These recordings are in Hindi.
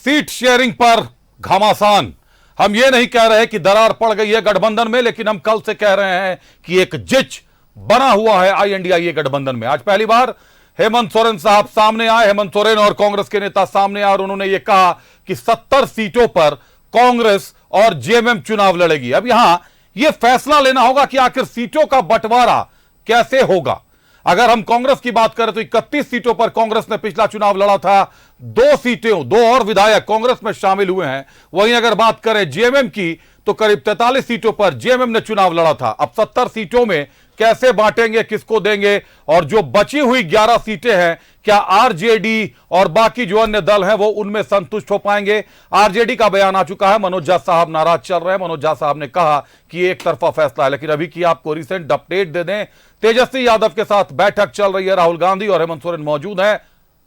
सीट शेयरिंग पर घमासान। हम ये नहीं कह रहे कि दरार पड़ गई है गठबंधन में, लेकिन हम कल से कह रहे हैं कि एक जिच बना हुआ है आईएनडीआईए गठबंधन में। आज पहली बार हेमंत सोरेन साहब सामने आए। हेमंत सोरेन और कांग्रेस के नेता सामने आए और उन्होंने यह कहा कि 70 सीटों पर कांग्रेस और जेएमएम चुनाव लड़ेगी। अब यहां यह फैसला लेना होगा कि आखिर सीटों का बंटवारा कैसे होगा। अगर हम कांग्रेस की बात करें तो 31 सीटों पर कांग्रेस ने पिछला चुनाव लड़ा था। 2 सीटें, 2 और विधायक कांग्रेस में शामिल हुए हैं। वहीं अगर बात करें जेएमएम की तो करीब 43 सीटों पर जेएमएम ने चुनाव लड़ा था। अब 70 सीटों में कैसे बांटेंगे, किसको देंगे, और जो बची हुई 11 सीटें हैं क्या आरजेडी और बाकी जो अन्य दल हैं वो उनमें संतुष्ट हो पाएंगे। आरजेडी का बयान आ चुका है। मनोज झा साहब नाराज चल रहे हैं। मनोज झा साहब ने कहा कि एक तरफा फैसला है। लेकिन अभी की आपको रिसेंट अपडेट दे दें, तेजस्वी यादव के साथ बैठक चल रही है। राहुल गांधी और हेमंत सोरेन मौजूद हैं।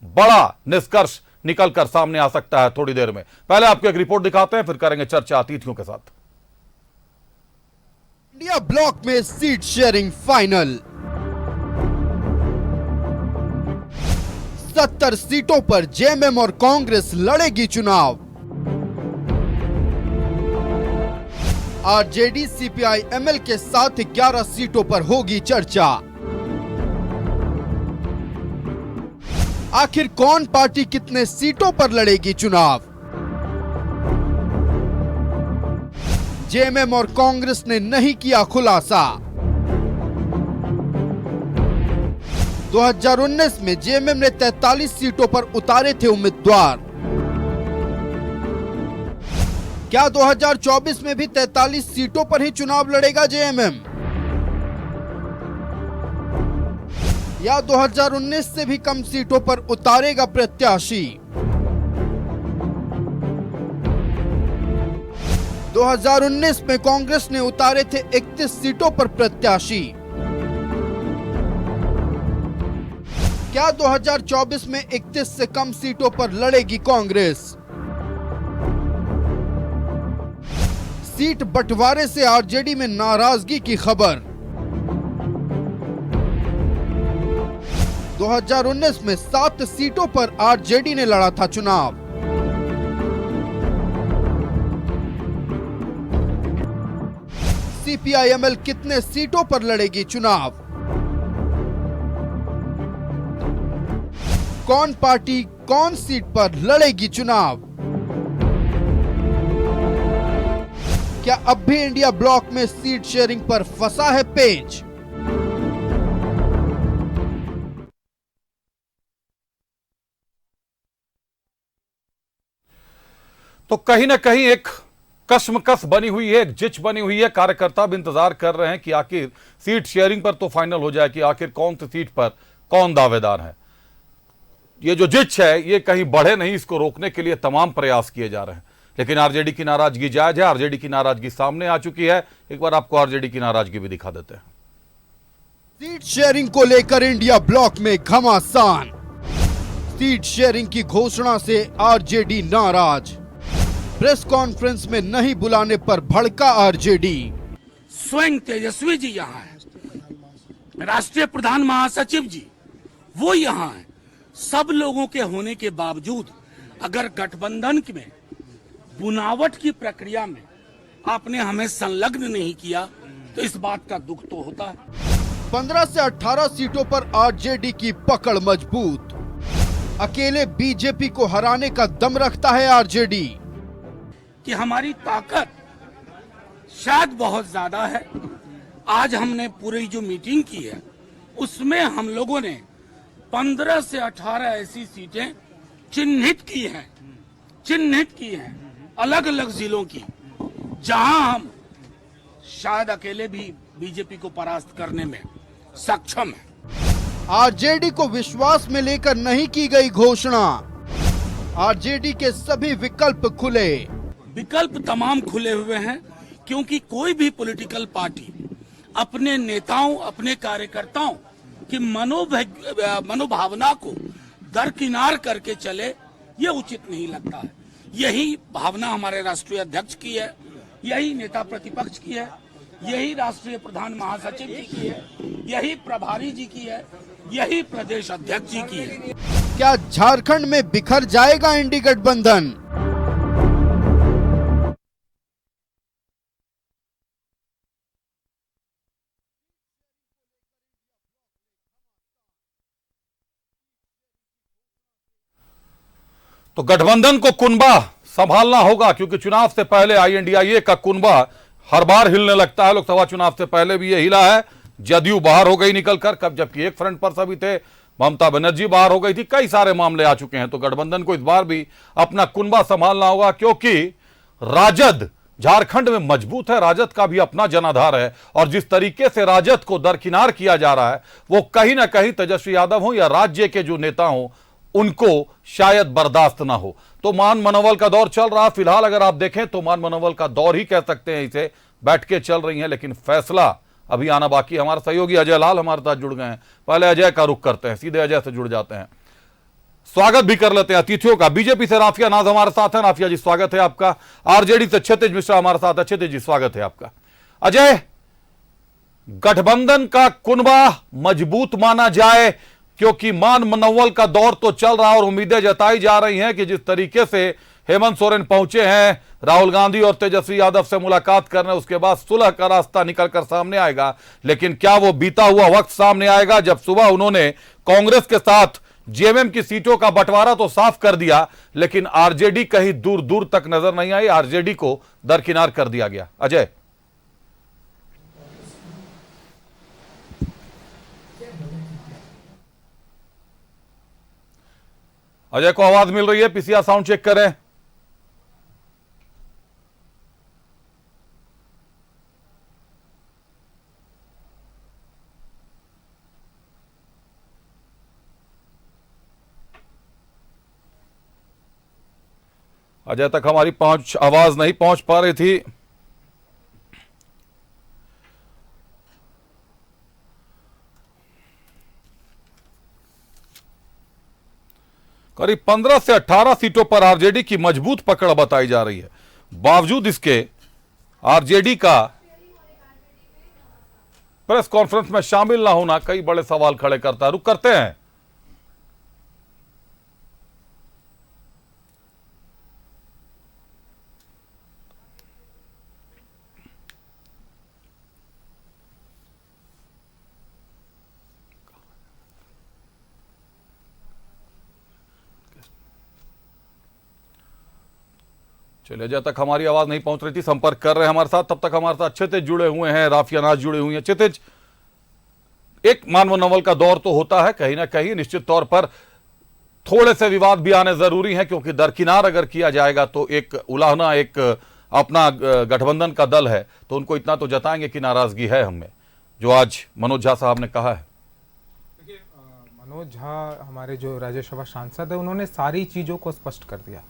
बड़ा निष्कर्ष निकलकर सामने आ सकता है थोड़ी देर में। पहले आपको एक रिपोर्ट दिखाते हैं, फिर करेंगे चर्चा अतिथियों के साथ। इंडिया ब्लॉक में सीट शेयरिंग फाइनल। 70 सीटों पर जेएमएम और कांग्रेस लड़ेगी चुनाव। आरजेडी सीपीआई एमएल के साथ 11 सीटों पर होगी चर्चा। आखिर कौन पार्टी कितने सीटों पर लड़ेगी चुनाव। जेएमएम और कांग्रेस ने नहीं किया खुलासा। 2019 में जेएमएम ने 43 सीटों पर उतारे थे उम्मीदवार। क्या 2024 में भी 43 सीटों पर ही चुनाव लड़ेगा जेएमएम, या 2019 से भी कम सीटों पर उतारेगा प्रत्याशी। 2019 में कांग्रेस ने उतारे थे 31 सीटों पर प्रत्याशी। क्या 2024 में 31 से कम सीटों पर लड़ेगी कांग्रेस। सीट बंटवारे से आरजेडी में नाराजगी की खबर। 2019 में 7 सीटों पर आरजेडी ने लड़ा था चुनाव। सीपीआईएमएल कितने सीटों पर लड़ेगी चुनाव। कौन पार्टी कौन सीट पर लड़ेगी चुनाव। क्या अब भी इंडिया ब्लॉक में सीट शेयरिंग पर फंसा है पेच। तो कहीं ना कहीं एक कश्मकश बनी हुई है, एक जिच बनी हुई है। कार्यकर्ता भी इंतजार कर रहे हैं कि आखिर सीट शेयरिंग पर तो फाइनल हो जाए कि आखिर कौन सी सीट पर कौन दावेदार है। ये जो जिच है ये कहीं बढ़े नहीं, इसको रोकने के लिए तमाम प्रयास किए जा रहे हैं। लेकिन आरजेडी की नाराजगी जायज है। आरजेडी की नाराजगी सामने आ चुकी है। एक बार आपको आरजेडी की नाराजगी भी दिखा देते हैं। सीट शेयरिंग को लेकर इंडिया ब्लॉक में घमासान। सीट शेयरिंग की घोषणा से आरजेडी नाराज। प्रेस कॉन्फ्रेंस में नहीं बुलाने पर भड़का आरजेडी। स्वयं तेजस्वी जी यहाँ है, राष्ट्रीय प्रधान महासचिव जी वो यहाँ है। सब लोगों के होने के बावजूद अगर गठबंधन में बुनावट की प्रक्रिया में आपने हमें संलग्न नहीं किया तो इस बात का दुख तो होता है। 15 से 18 सीटों पर आरजेडी की पकड़ मजबूत। अकेले बीजेपी को हराने का दम रखता है आरजेडी। कि हमारी ताकत शायद बहुत ज्यादा है। आज हमने पूरी जो मीटिंग की है उसमें हम लोगों ने 15 से 18 ऐसी सीटें चिन्हित की हैं अलग अलग जिलों की, जहां हम शायद अकेले भी बीजेपी को परास्त करने में सक्षम हैं। आरजेडी को विश्वास में लेकर नहीं की गई घोषणा। आरजेडी के सभी विकल्प खुले। विकल्प तमाम खुले हुए हैं, क्योंकि कोई भी पॉलिटिकल पार्टी अपने नेताओं, अपने कार्यकर्ताओं की मनोभावना को दरकिनार करके चले, ये उचित नहीं लगता है। यही भावना हमारे राष्ट्रीय अध्यक्ष की है, यही नेता प्रतिपक्ष की है, यही राष्ट्रीय प्रधान महासचिव जी की है, यही प्रभारी जी की है, यही प्रदेश अध्यक्ष जी की है। क्या झारखंड में बिखर जाएगा इंडी गठबंधन? तो गठबंधन को कुनबा संभालना होगा, क्योंकि चुनाव से पहले आईएनडीआईए का कुनबा हर बार हिलने लगता है। लोकसभा चुनाव से पहले भी ये हिला है, जदयू बाहर हो गई निकलकर, कब जबकि एक फ्रंट पर सभी थे, ममता बनर्जी बाहर हो गई थी, कई सारे मामले आ चुके हैं। तो गठबंधन को इस बार भी अपना कुनबा संभालना होगा, क्योंकि राजद झारखंड में मजबूत है, राजद का भी अपना जनाधार है, और जिस तरीके से राजद को दरकिनार किया जा रहा है वो कहीं ना कहीं तेजस्वी यादव हो या राज्य के जो नेता हो उनको शायद बर्दाश्त ना हो। तो मान मनोबल का दौर चल रहा, फिलहाल अगर आप देखें तो मान मनोबल का दौर ही कह सकते हैं इसे, बैठकें चल रही हैं, लेकिन फैसला अभी आना बाकी। हमारे सहयोगी अजय लाल हमारे साथ जुड़ गए हैं, पहले अजय का रुख करते हैं, सीधे अजय से जुड़ जाते हैं। स्वागत भी कर लेते हैं अतिथियों का। बीजेपी से राफिया नाज हमारे साथ है, राफिया जी स्वागत है आपका। आरजेडी से क्षितिज मिश्रा हमारे साथ है, क्षितिज जी स्वागत है आपका। अजय, गठबंधन का कुनबा मजबूत माना जाए, क्योंकि मान मनोबल का दौर तो चल रहा और उम्मीदें जताई जा रही हैं कि जिस तरीके से हेमंत सोरेन पहुंचे हैं राहुल गांधी और तेजस्वी यादव से मुलाकात करने, उसके बाद सुलह का रास्ता निकलकर सामने आएगा। लेकिन क्या वो बीता हुआ वक्त सामने आएगा जब सुबह उन्होंने कांग्रेस के साथ जेएमएम की सीटों का बंटवारा तो साफ कर दिया, लेकिन आरजेडी कहीं दूर दूर तक नजर नहीं आई, आरजेडी को दरकिनार कर दिया गया। अजय, अजय को आवाज मिल रही है? पीसीआर साउंड चेक करें। अजय तक हमारी आवाज नहीं पहुंच पा रही थी। करीब 15 से 18 सीटों पर आरजेडी की मजबूत पकड़ बताई जा रही है। बावजूद इसके आरजेडी का प्रेस कॉन्फ्रेंस में शामिल ना होना कई बड़े सवाल खड़े करता है। रुक करते हैं। चलिए, जब तक हमारी आवाज नहीं पहुंच रही थी, संपर्क कर रहे हैं हमारे साथ, तब तक हमारे साथ क्षितिज जुड़े हुए हैं, राफिया नाज जुड़े हुए हैं। क्षितिज, एक मान मनोबल का दौर तो होता है, कहीं ना कहीं निश्चित तौर पर थोड़े से विवाद भी आने जरूरी है, क्योंकि दरकिनार अगर किया जाएगा तो एक उलाहना, एक अपना गठबंधन का दल है, तो उनको इतना तो जताएंगे कि नाराजगी है हमें, जो आज मनोज झा साहब ने कहा है। देखिए, मनोज झा हमारे जो राज्यसभा सांसद है, उन्होंने सारी चीज़ों को स्पष्ट कर दिया।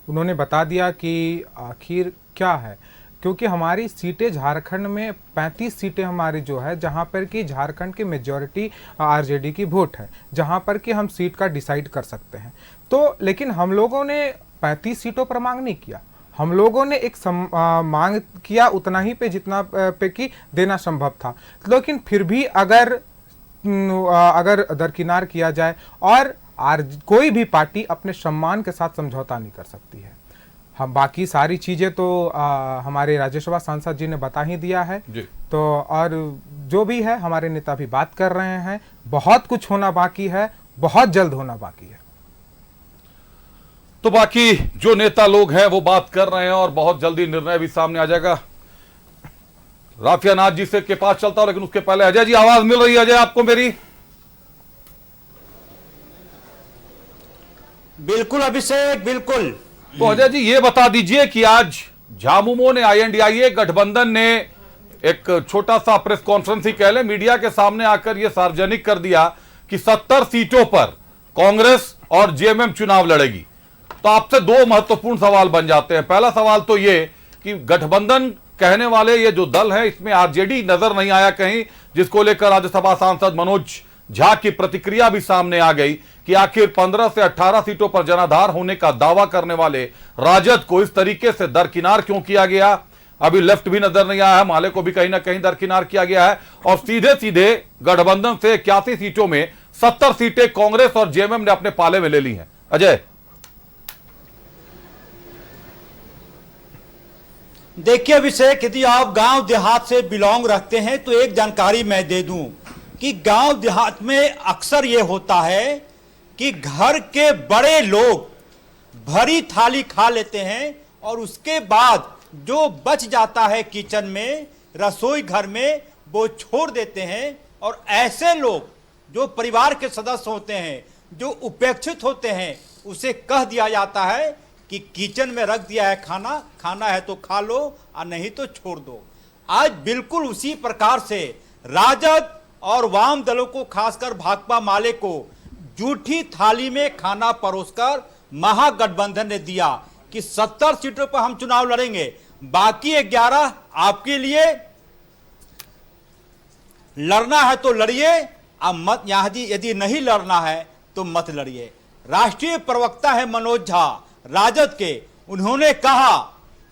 उन्होंने बता दिया कि आखिर क्या है, क्योंकि हमारी सीटें झारखंड में 35 सीटें हमारी जो है, जहां पर कि झारखंड की मेजॉरिटी आरजेडी की वोट है, जहां पर कि हम सीट का डिसाइड कर सकते हैं। तो लेकिन हम लोगों ने 35 सीटों पर मांग नहीं किया, हम लोगों ने एक मांग किया उतना ही पे जितना पे कि देना संभव था। लेकिन फिर भी अगर दरकिनार किया जाए, और कोई भी पार्टी अपने सम्मान के साथ समझौता नहीं कर सकती है। हम बाकी सारी चीज़ें तो हमारे राज्यसभा सांसद जी ने बता ही दिया है जी। तो और जो भी है, हमारे नेता भी बात कर रहे हैं, बहुत कुछ होना बाकी है, बहुत जल्द होना बाकी है। तो बाकी जो नेता लोग हैं वो बात कर रहे हैं और बहुत जल्दी निर्णय भी सामने आ जाएगा। राफिया नाज जी से के पास चलता हूं, लेकिन उसके पहले अजय जी, आवाज मिल रही है अजय आपको मेरी? बिल्कुल अभिषेक, बिल्कुल। तो अजय जी ये बता दीजिए कि आज झामुमो ने, आईएनडीआईए गठबंधन ने एक छोटा सा प्रेस कॉन्फ्रेंस ही कह ले, मीडिया के सामने आकर यह सार्वजनिक कर दिया कि 70 सीटों पर कांग्रेस और जेएमएम चुनाव लड़ेगी। तो आपसे दो महत्वपूर्ण सवाल बन जाते हैं। पहला सवाल तो ये कि गठबंधन कहने वाले ये जो दल है, इसमें आरजेडी नजर नहीं आया कहीं, जिसको लेकर राज्यसभा सांसद मनोज झा की प्रतिक्रिया भी सामने आ गई कि आखिर 15 से 18 सीटों पर जनाधार होने का दावा करने वाले राजद को इस तरीके से दरकिनार क्यों किया गया। अभी लेफ्ट भी नजर नहीं आया है, माले को भी कहीं ना कहीं दरकिनार किया गया है, और सीधे सीधे गठबंधन से 81 सीटों में 70 सीटें कांग्रेस और जेएमएम ने अपने पाले में ले ली हैं। अजय, देखिए अभिषेक, यदि आप गांव देहात से बिलोंग रखते हैं तो एक जानकारी मैं दे दूं कि गांव देहात में अक्सर यह होता है कि घर के बड़े लोग भरी थाली खा लेते हैं और उसके बाद जो बच जाता है किचन में, रसोई घर में, वो छोड़ देते हैं। और ऐसे लोग जो परिवार के सदस्य होते हैं, जो उपेक्षित होते हैं, उसे कह दिया जाता है कि किचन में रख दिया है खाना, खाना है तो खा लो और नहीं तो छोड़ दो। आज बिल्कुल उसी प्रकार से राजद और वाम दलों को, खासकर भाकपा माले को, जूठी थाली में खाना परोसकर महागठबंधन ने दिया कि 70 सीटों पर हम चुनाव लड़ेंगे, बाकी 11 आपके लिए, लड़ना है तो लड़िए, अब मत यदि नहीं लड़ना है तो मत लड़िए। राष्ट्रीय प्रवक्ता है मनोज झा राजद के, उन्होंने कहा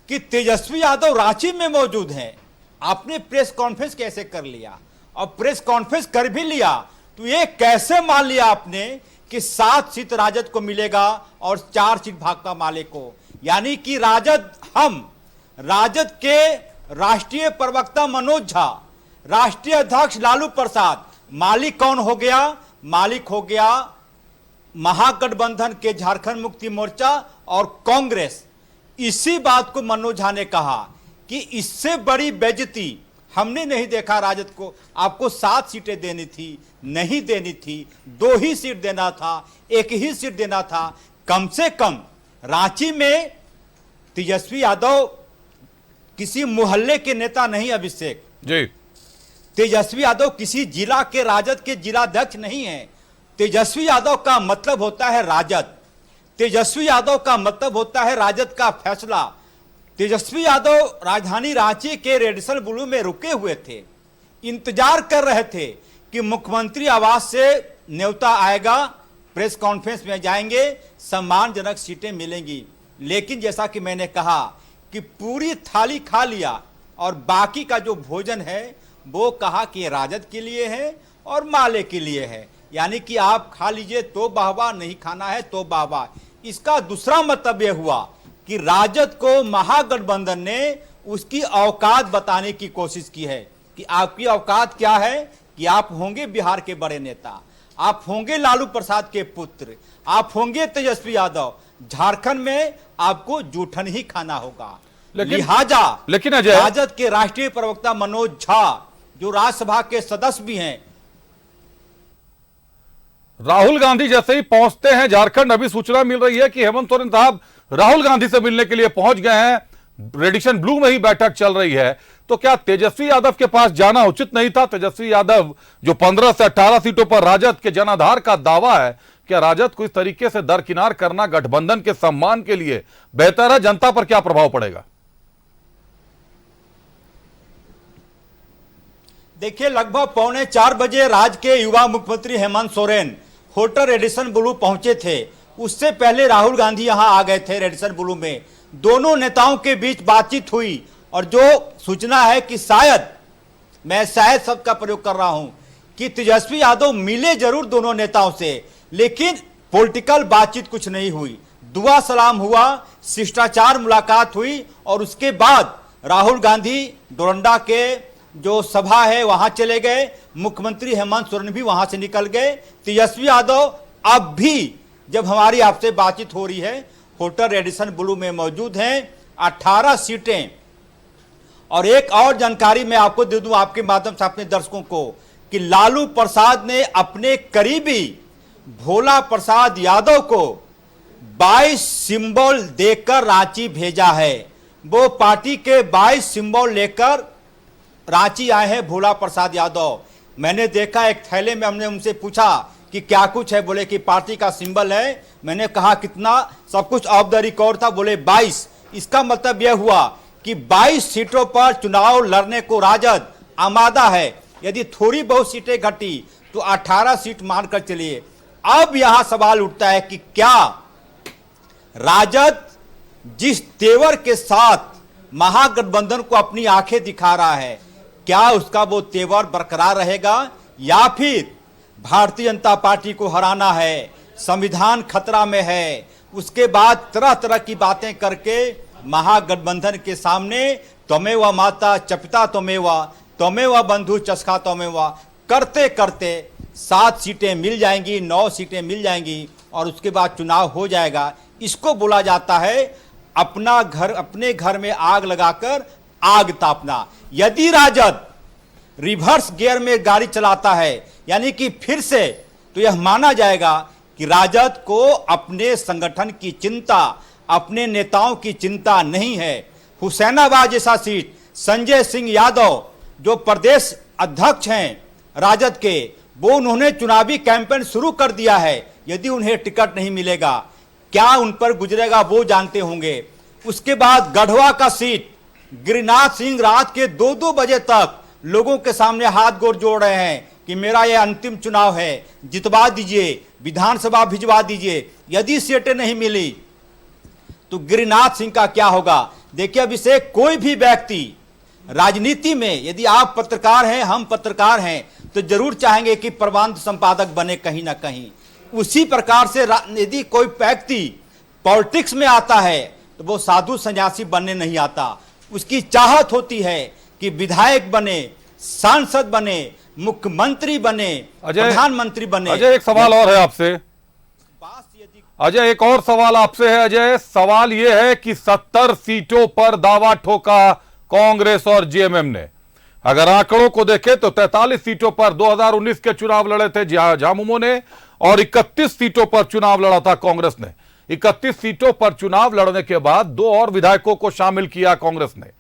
कि तेजस्वी यादव रांची में मौजूद हैं। आपने प्रेस कॉन्फ्रेंस कैसे कर लिया? और प्रेस कॉन्फ्रेंस कर भी लिया तो ये कैसे मान लिया आपने कि 7 सीट राजद को मिलेगा और 4 सीट भाकपा माले को? यानी कि राजद के राष्ट्रीय प्रवक्ता मनोज झा, राष्ट्रीय अध्यक्ष लालू प्रसाद, मालिक कौन हो गया? मालिक हो गया महागठबंधन के झारखंड मुक्ति मोर्चा और कांग्रेस। इसी बात को मनोज झा ने कहा कि इससे बड़ी बेइज्जती हमने नहीं देखा राजद को। आपको 7 सीटें देनी थी, नहीं देनी थी, 2 ही सीट देना था, 1 ही सीट देना था। कम से कम रांची में तेजस्वी यादव किसी मोहल्ले के नेता नहीं, अभिषेक जी, तेजस्वी यादव किसी जिला के राजद के जिलाध्यक्ष नहीं है। तेजस्वी यादव का मतलब होता है राजद, तेजस्वी यादव का मतलब होता है राजद का फैसला। तेजस्वी यादव राजधानी रांची के रेडिसन ब्लू में रुके हुए थे, इंतजार कर रहे थे कि मुख्यमंत्री आवास से न्योता आएगा, प्रेस कॉन्फ्रेंस में जाएंगे, सम्मानजनक सीटें मिलेंगी। लेकिन जैसा कि मैंने कहा कि पूरी थाली खा लिया और बाकी का जो भोजन है वो कहा कि राजद के लिए है और माले के लिए है। यानी कि आप खा लीजिए तो वाहवाह, नहीं खाना है तो वाहवाह। इसका दूसरा मतलब यह हुआ कि राजद को महागठबंधन ने उसकी औकात बताने की कोशिश की है कि आपकी औकात क्या है, कि आप होंगे बिहार के बड़े नेता, आप होंगे लालू प्रसाद के पुत्र, आप होंगे तेजस्वी यादव, झारखंड में आपको जूठन ही खाना होगा। लेकिन अजय, राजद के राष्ट्रीय प्रवक्ता मनोज झा जो राज्यसभा के सदस्य भी हैं, राहुल गांधी जैसे ही पहुंचते हैं झारखंड, अभी सूचना मिल रही है कि हेमंत सोरेन साहब राहुल गांधी से मिलने के लिए पहुंच गए हैं, रेडिसन ब्लू में ही बैठक चल रही है। तो क्या तेजस्वी यादव के पास जाना उचित नहीं था? तेजस्वी यादव जो 15 से 18 सीटों पर राजद के जनाधार का दावा है, क्या राजद को इस तरीके से दरकिनार करना गठबंधन के सम्मान के लिए बेहतर है? जनता पर क्या प्रभाव पड़ेगा? देखिए, लगभग 3:45 बजे राज्य के युवा मुख्यमंत्री Hemant Soren hotel Radisson Blu पहुंचे थे। उससे पहले राहुल गांधी यहां आ गए थे रेडिसन ब्लू में। दोनों नेताओं के बीच बातचीत हुई और जो सूचना है कि मैं शायद शब्द का प्रयोग कर रहा हूं कि तेजस्वी यादव मिले जरूर दोनों नेताओं से, लेकिन पॉलिटिकल बातचीत कुछ नहीं हुई। दुआ सलाम हुआ, शिष्टाचार मुलाकात हुई और उसके बाद राहुल गांधी डोरंडा के जो सभा है वहां चले गए, मुख्यमंत्री हेमंत सोरेन भी वहां से निकल गए। तेजस्वी यादव अब भी जब हमारी आपसे बातचीत हो रही है होटल रेडिसन ब्लू में मौजूद हैं। 18 सीटें। और एक और जानकारी मैं आपको दे दूं आपके माध्यम से अपने दर्शकों को कि लालू प्रसाद ने अपने करीबी भोला प्रसाद यादव को 22 सिंबल देकर रांची भेजा है। वो पार्टी के 22 सिंबल लेकर रांची आए हैं भोला प्रसाद यादव। मैंने देखा एक थैले में, हमने उनसे पूछा कि क्या कुछ है, बोले कि पार्टी का सिंबल है। मैंने कहा कितना, सब कुछ ऑफ द रिकॉर्ड था, बोले 22। इसका मतलब यह हुआ कि 22 सीटों पर चुनाव लड़ने को राजद आमादा है। यदि थोड़ी बहुत सीटें घटी तो 18 सीट मानकर चलिए। अब यहां सवाल उठता है कि क्या राजद जिस तेवर के साथ महागठबंधन को अपनी आंखें दिखा रहा है, क्या उसका वो तेवर बरकरार रहेगा, या फिर भारतीय जनता पार्टी को हराना है, संविधान खतरा में है, उसके बाद तरह तरह की बातें करके महागठबंधन के सामने त्वमेव माता चपिता त्वमेव बंधु चस्का त्वमेव करते करते 7 सीटें मिल जाएंगी, 9 सीटें मिल जाएंगी और उसके बाद चुनाव हो जाएगा। इसको बोला जाता है अपना घर अपने घर में आग लगाकर आग तापना। यदि राजद रिवर्स गियर में गाड़ी चलाता है यानी कि फिर से, तो यह माना जाएगा कि राजद को अपने संगठन की चिंता, अपने नेताओं की चिंता नहीं है। हुसैनाबाद जैसा सीट संजय सिंह यादव जो प्रदेश अध्यक्ष हैं राजद के, वो उन्होंने चुनावी कैंपेन शुरू कर दिया है। यदि उन्हें टिकट नहीं मिलेगा, क्या उन पर गुजरेगा वो जानते होंगे। उसके बाद गढ़वा का सीट गिरिनाथ सिंह रात के 2-2 बजे तक लोगों के सामने हाथ गोड़ जोड़ रहे हैं कि मेरा यह अंतिम चुनाव है, जितवा दीजिए, विधानसभा भिजवा दीजिए। यदि सीटें नहीं मिली तो गिरिनाथ सिंह का क्या होगा। देखिए अभिषेक, कोई भी व्यक्ति राजनीति में, यदि आप पत्रकार हैं, हम पत्रकार हैं, तो जरूर चाहेंगे कि प्रबंध संपादक बने कहीं ना कहीं। उसी प्रकार से यदि कोई व्यक्ति पॉलिटिक्स में आता है तो वो साधु सन्यासी बनने नहीं आता। उसकी चाहत होती है कि विधायक बने, सांसद बने, मुख्यमंत्री बने, प्रधानमंत्री बने। अजय, एक सवाल और है आपसे। अजय, एक और सवाल आपसे है। अजय, सवाल यह है कि 70 सीटों पर दावा ठोका कांग्रेस और जेएमएम ने। अगर आंकड़ों को देखें तो 43 सीटों पर 2019 के चुनाव लड़े थे झामुमो ने, और 31 सीटों पर चुनाव लड़ा था कांग्रेस ने। 31 सीटों पर चुनाव लड़ने के बाद 2 और विधायकों को शामिल किया कांग्रेस ने।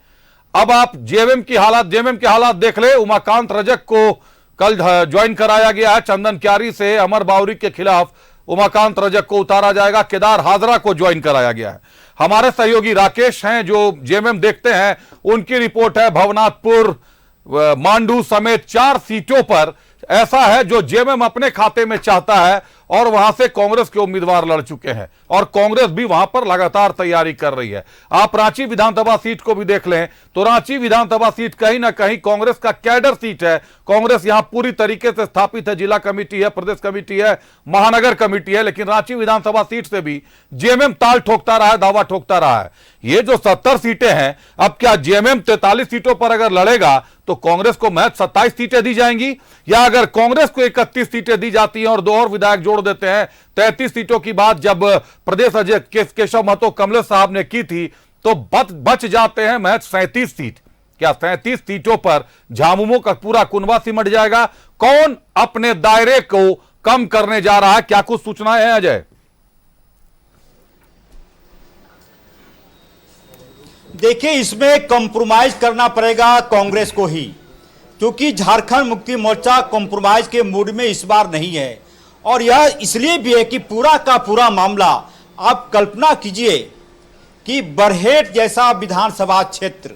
अब आप जेएमएम के हालात देख ले। उमाकांत रजक को कल ज्वाइन कराया गया है। चंदन क्यारी से अमर बावरी के खिलाफ उमाकांत रजक को उतारा जाएगा। केदार हाजरा को ज्वाइन कराया गया है। हमारे सहयोगी राकेश हैं जो जेएमएम देखते हैं, उनकी रिपोर्ट है भवनाथपुर, मांडू समेत 4 सीटों पर ऐसा है जो जेएमएम अपने खाते में चाहता है, और वहां से कांग्रेस के उम्मीदवार लड़ चुके हैं और कांग्रेस भी वहां पर लगातार तैयारी कर रही है। आप रांची विधानसभा सीट को भी देख लें तो रांची विधानसभा सीट कहीं ना कहीं कांग्रेस का कैडर सीट है। कांग्रेस यहां पूरी तरीके से स्थापित है, जिला कमेटी है, प्रदेश कमेटी है, महानगर कमेटी है, लेकिन रांची विधानसभा सीट से भी जेएमएम ताल ठोकता रहा है, दावा ठोकता रहा है। ये जो 70 सीटें हैं, अब क्या जेएमएम 43 सीटों पर अगर लड़ेगा तो कांग्रेस को महज 27 सीटें दी जाएंगी, या अगर कांग्रेस को 31 सीटें दी जाती हैं और 2 और विधायक जोड़ देते हैं, 33 सीटों की बात जब प्रदेश अध्यक्ष केशव महतो कमलेश साहब ने की थी तो बच जाते हैं महज 37 सीट। क्या 37 सीटों पर झामुमो का पूरा कुनबा सिमट जाएगा? कौन अपने दायरे को कम करने जा रहा है? क्या कुछ सूचनाएं हैं अजय? देखिए, इसमें कॉम्प्रोमाइज करना पड़ेगा कांग्रेस को ही, क्योंकि झारखंड मुक्ति मोर्चा कॉम्प्रोमाइज के मूड में इस बार नहीं है। और यह इसलिए भी है कि पूरा का पूरा मामला, आप कल्पना कीजिए कि बरहेट जैसा विधानसभा क्षेत्र,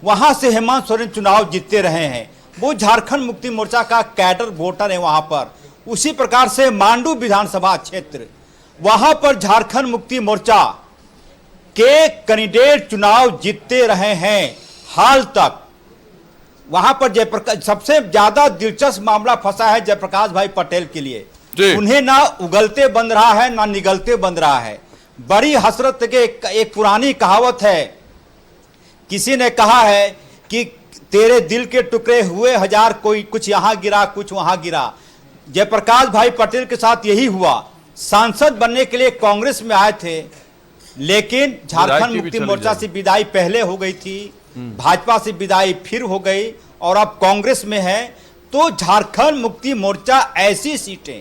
वहां से हेमंत सोरेन चुनाव जीतते रहे हैं, वो झारखंड मुक्ति मोर्चा का कैडर वोटर है वहां पर। उसी प्रकार से मांडू विधानसभा क्षेत्र, वहां पर झारखंड मुक्ति मोर्चा के कैंडिडेट चुनाव जीतते रहे हैं हाल तक। वहां पर जयप्रकाश, सबसे ज्यादा दिलचस्प मामला फंसा है जयप्रकाश भाई पटेल के लिए। उन्हें ना उगलते बंद रहा है ना निगलते बंद रहा है। बड़ी हसरत के एक पुरानी कहावत है, किसी ने कहा है कि तेरे दिल के टुकड़े हुए 1000, कोई कुछ यहां गिरा कुछ वहां गिरा। जयप्रकाश भाई पटेल के साथ यही हुआ। सांसद बनने के लिए कांग्रेस में आए थे, लेकिन झारखंड मुक्ति मोर्चा से विदाई पहले हो गई थी, भाजपा से विदाई फिर हो गई, और अब कांग्रेस में है। तो झारखंड मुक्ति मोर्चा ऐसी सीटें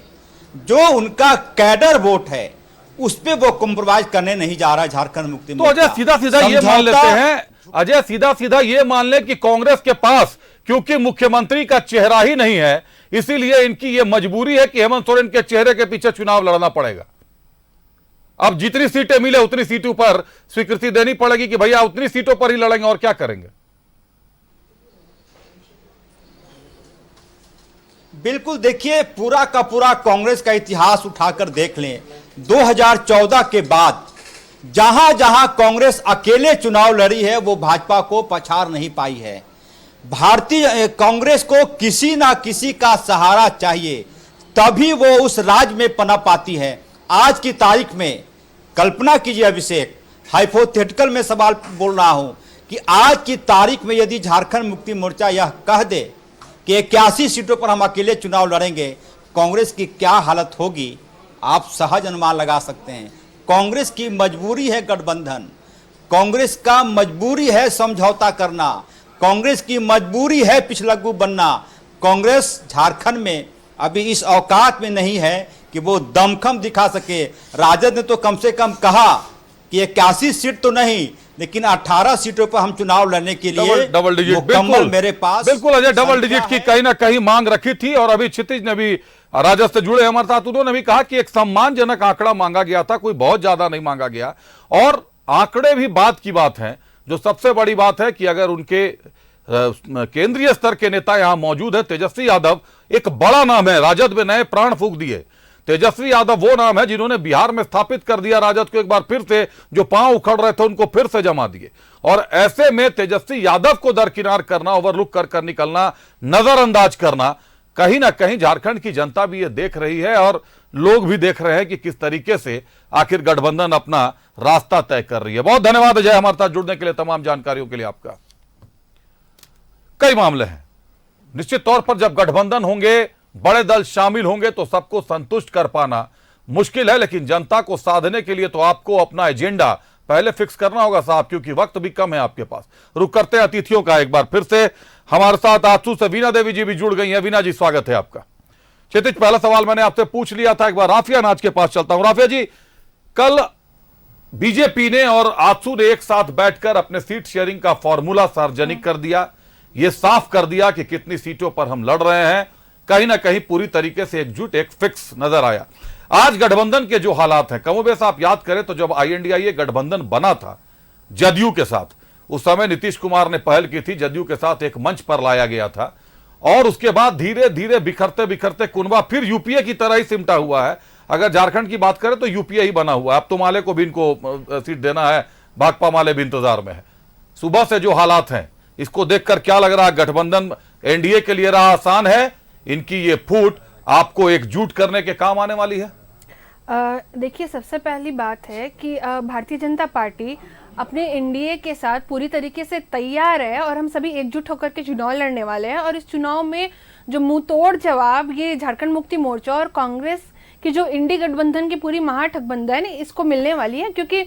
जो उनका कैडर वोट है, उस पे वो कॉम्प्रोमाइज करने नहीं जा रहा है झारखंड मुक्ति मोर्चा। तो अजय, सीधा सीधा ये मान लेते हैं, अजय सीधा सीधा ये मान ले कि कांग्रेस के पास क्योंकि मुख्यमंत्री का चेहरा ही नहीं है, इसीलिए इनकी ये मजबूरी है कि हेमंत सोरेन के चेहरे के पीछे चुनाव लड़ना पड़ेगा। अब जितनी सीटें मिले उतनी सीटों पर स्वीकृति देनी पड़ेगी कि भैया उतनी सीटों पर ही लड़ेंगे, और क्या करेंगे। बिल्कुल, देखिए पूरा का पूरा कांग्रेस का इतिहास उठाकर देख लें। 2014 के बाद जहां जहां कांग्रेस अकेले चुनाव लड़ी है, वो भाजपा को पछाड़ नहीं पाई है। भारतीय कांग्रेस को किसी ना किसी का सहारा चाहिए, तभी वो उस राज में पनप पाती है। आज की तारीख में कल्पना कीजिए अभिषेक, हाइपोथेटिकल में सवाल बोल रहा हूं कि आज की तारीख में यदि झारखंड मुक्ति मोर्चा यह कह दे कि 81 सीटों पर हम अकेले चुनाव लड़ेंगे, कांग्रेस की क्या हालत होगी आप सहज अनुमान लगा सकते हैं। कांग्रेस की मजबूरी है गठबंधन, कांग्रेस का मजबूरी है समझौता करना, कांग्रेस की मजबूरी है पिछलग्गू बनना। कांग्रेस झारखंड में अभी इस औकात में नहीं है कि वो दमखम दिखा सके। राजद ने तो कम से कम कहा कि 81 सीट तो नहीं, लेकिन 18 सीटों पर हम चुनाव लड़ने के लिए डबल डिजिट मुकम्मल मेरे पास बिल्कुल अजय डबल डिजिट की कहीं ना कहीं मांग रखी थी। और अभी क्षितिज ने भी राजद से जुड़े हमारे साथ, उन्होंने भी कहा कि एक सम्मानजनक आंकड़ा मांगा गया था, कोई बहुत ज्यादा नहीं मांगा गया। और आंकड़े भी बात की बात है। जो सबसे बड़ी बात है कि अगर उनके केंद्रीय स्तर के नेता यहां मौजूद है, तेजस्वी यादव एक बड़ा नाम है, राजद में नए प्राण फूंक दिए। तेजस्वी यादव वो नाम है जिन्होंने बिहार में स्थापित कर दिया राजद को, एक बार फिर से जो पांव उखड़ रहे थे उनको फिर से जमा दिए। और ऐसे में तेजस्वी यादव को दरकिनार करना, ओवरलुक कर निकलना, नजरअंदाज करना, कहीं ना कहीं झारखंड की जनता भी ये देख रही है और लोग भी देख रहे हैं कि किस तरीके से आखिर गठबंधन अपना रास्ता तय कर रही है। बहुत धन्यवाद अजय हमारे साथ जुड़ने के लिए, तमाम जानकारियों के लिए आपका। कई मामले हैं, निश्चित तौर पर जब गठबंधन होंगे, बड़े दल शामिल होंगे तो सबको संतुष्ट कर पाना मुश्किल है, लेकिन जनता को साधने के लिए तो आपको अपना एजेंडा पहले फिक्स करना होगा साहब, क्योंकि वक्त भी कम है आपके पास। रुक करते हैं अतिथियों का एक बार फिर से। हमारे साथ आजसू से वीणा देवी जी भी जुड़ गई हैं। वीणा जी स्वागत है आपका। क्षितिज, पहला सवाल मैंने आपसे पूछ लिया था, एक बार राफिया नाज के पास चलता हूं। राफिया जी, कल बीजेपी ने और आजसू ने एक साथ बैठकर अपने सीट शेयरिंग का फॉर्मूला सार्वजनिक कर दिया, यह साफ कर दिया कि कितनी सीटों पर हम लड़ रहे हैं। कहीं ना कहीं पूरी तरीके से एकजुट, एक फिक्स नजर आया। आज गठबंधन के जो हालात हैं, कमोबेश आप याद करें तो जब INDIA गठबंधन बना था जदयू के साथ, उस समय नीतीश कुमार ने पहल की थी, जदयू के साथ एक मंच पर लाया गया था। और उसके बाद धीरे धीरे बिखरते बिखरते कुनबा फिर यूपीए की तरह ही सिमटा हुआ है। अगर झारखंड की बात करें तो यूपीए ही बना हुआ है। अब तो माले को भी इनको सीट देना है, भाकपा माले भी इंतजार में है। सुबह से जो हालात हैं, इसको देखकर क्या लग रहा है, गठबंधन एनडीए के लिए रहा आसान है? इनकी ये फूट आपको एकजुट करने के काम आने वाली है? देखिए, सबसे पहली बात है कि भारतीय जनता पार्टी अपने एनडीए के साथ पूरी तरीके से तैयार है और हम सभी एकजुट होकर के चुनाव लड़ने वाले हैं। और इस चुनाव में जो मुंह तोड़ जवाब ये झारखंड मुक्ति मोर्चा और कांग्रेस की जो इंडी गठबंधन की पूरी महागठबंधन है इसको मिलने वाली है, क्योंकि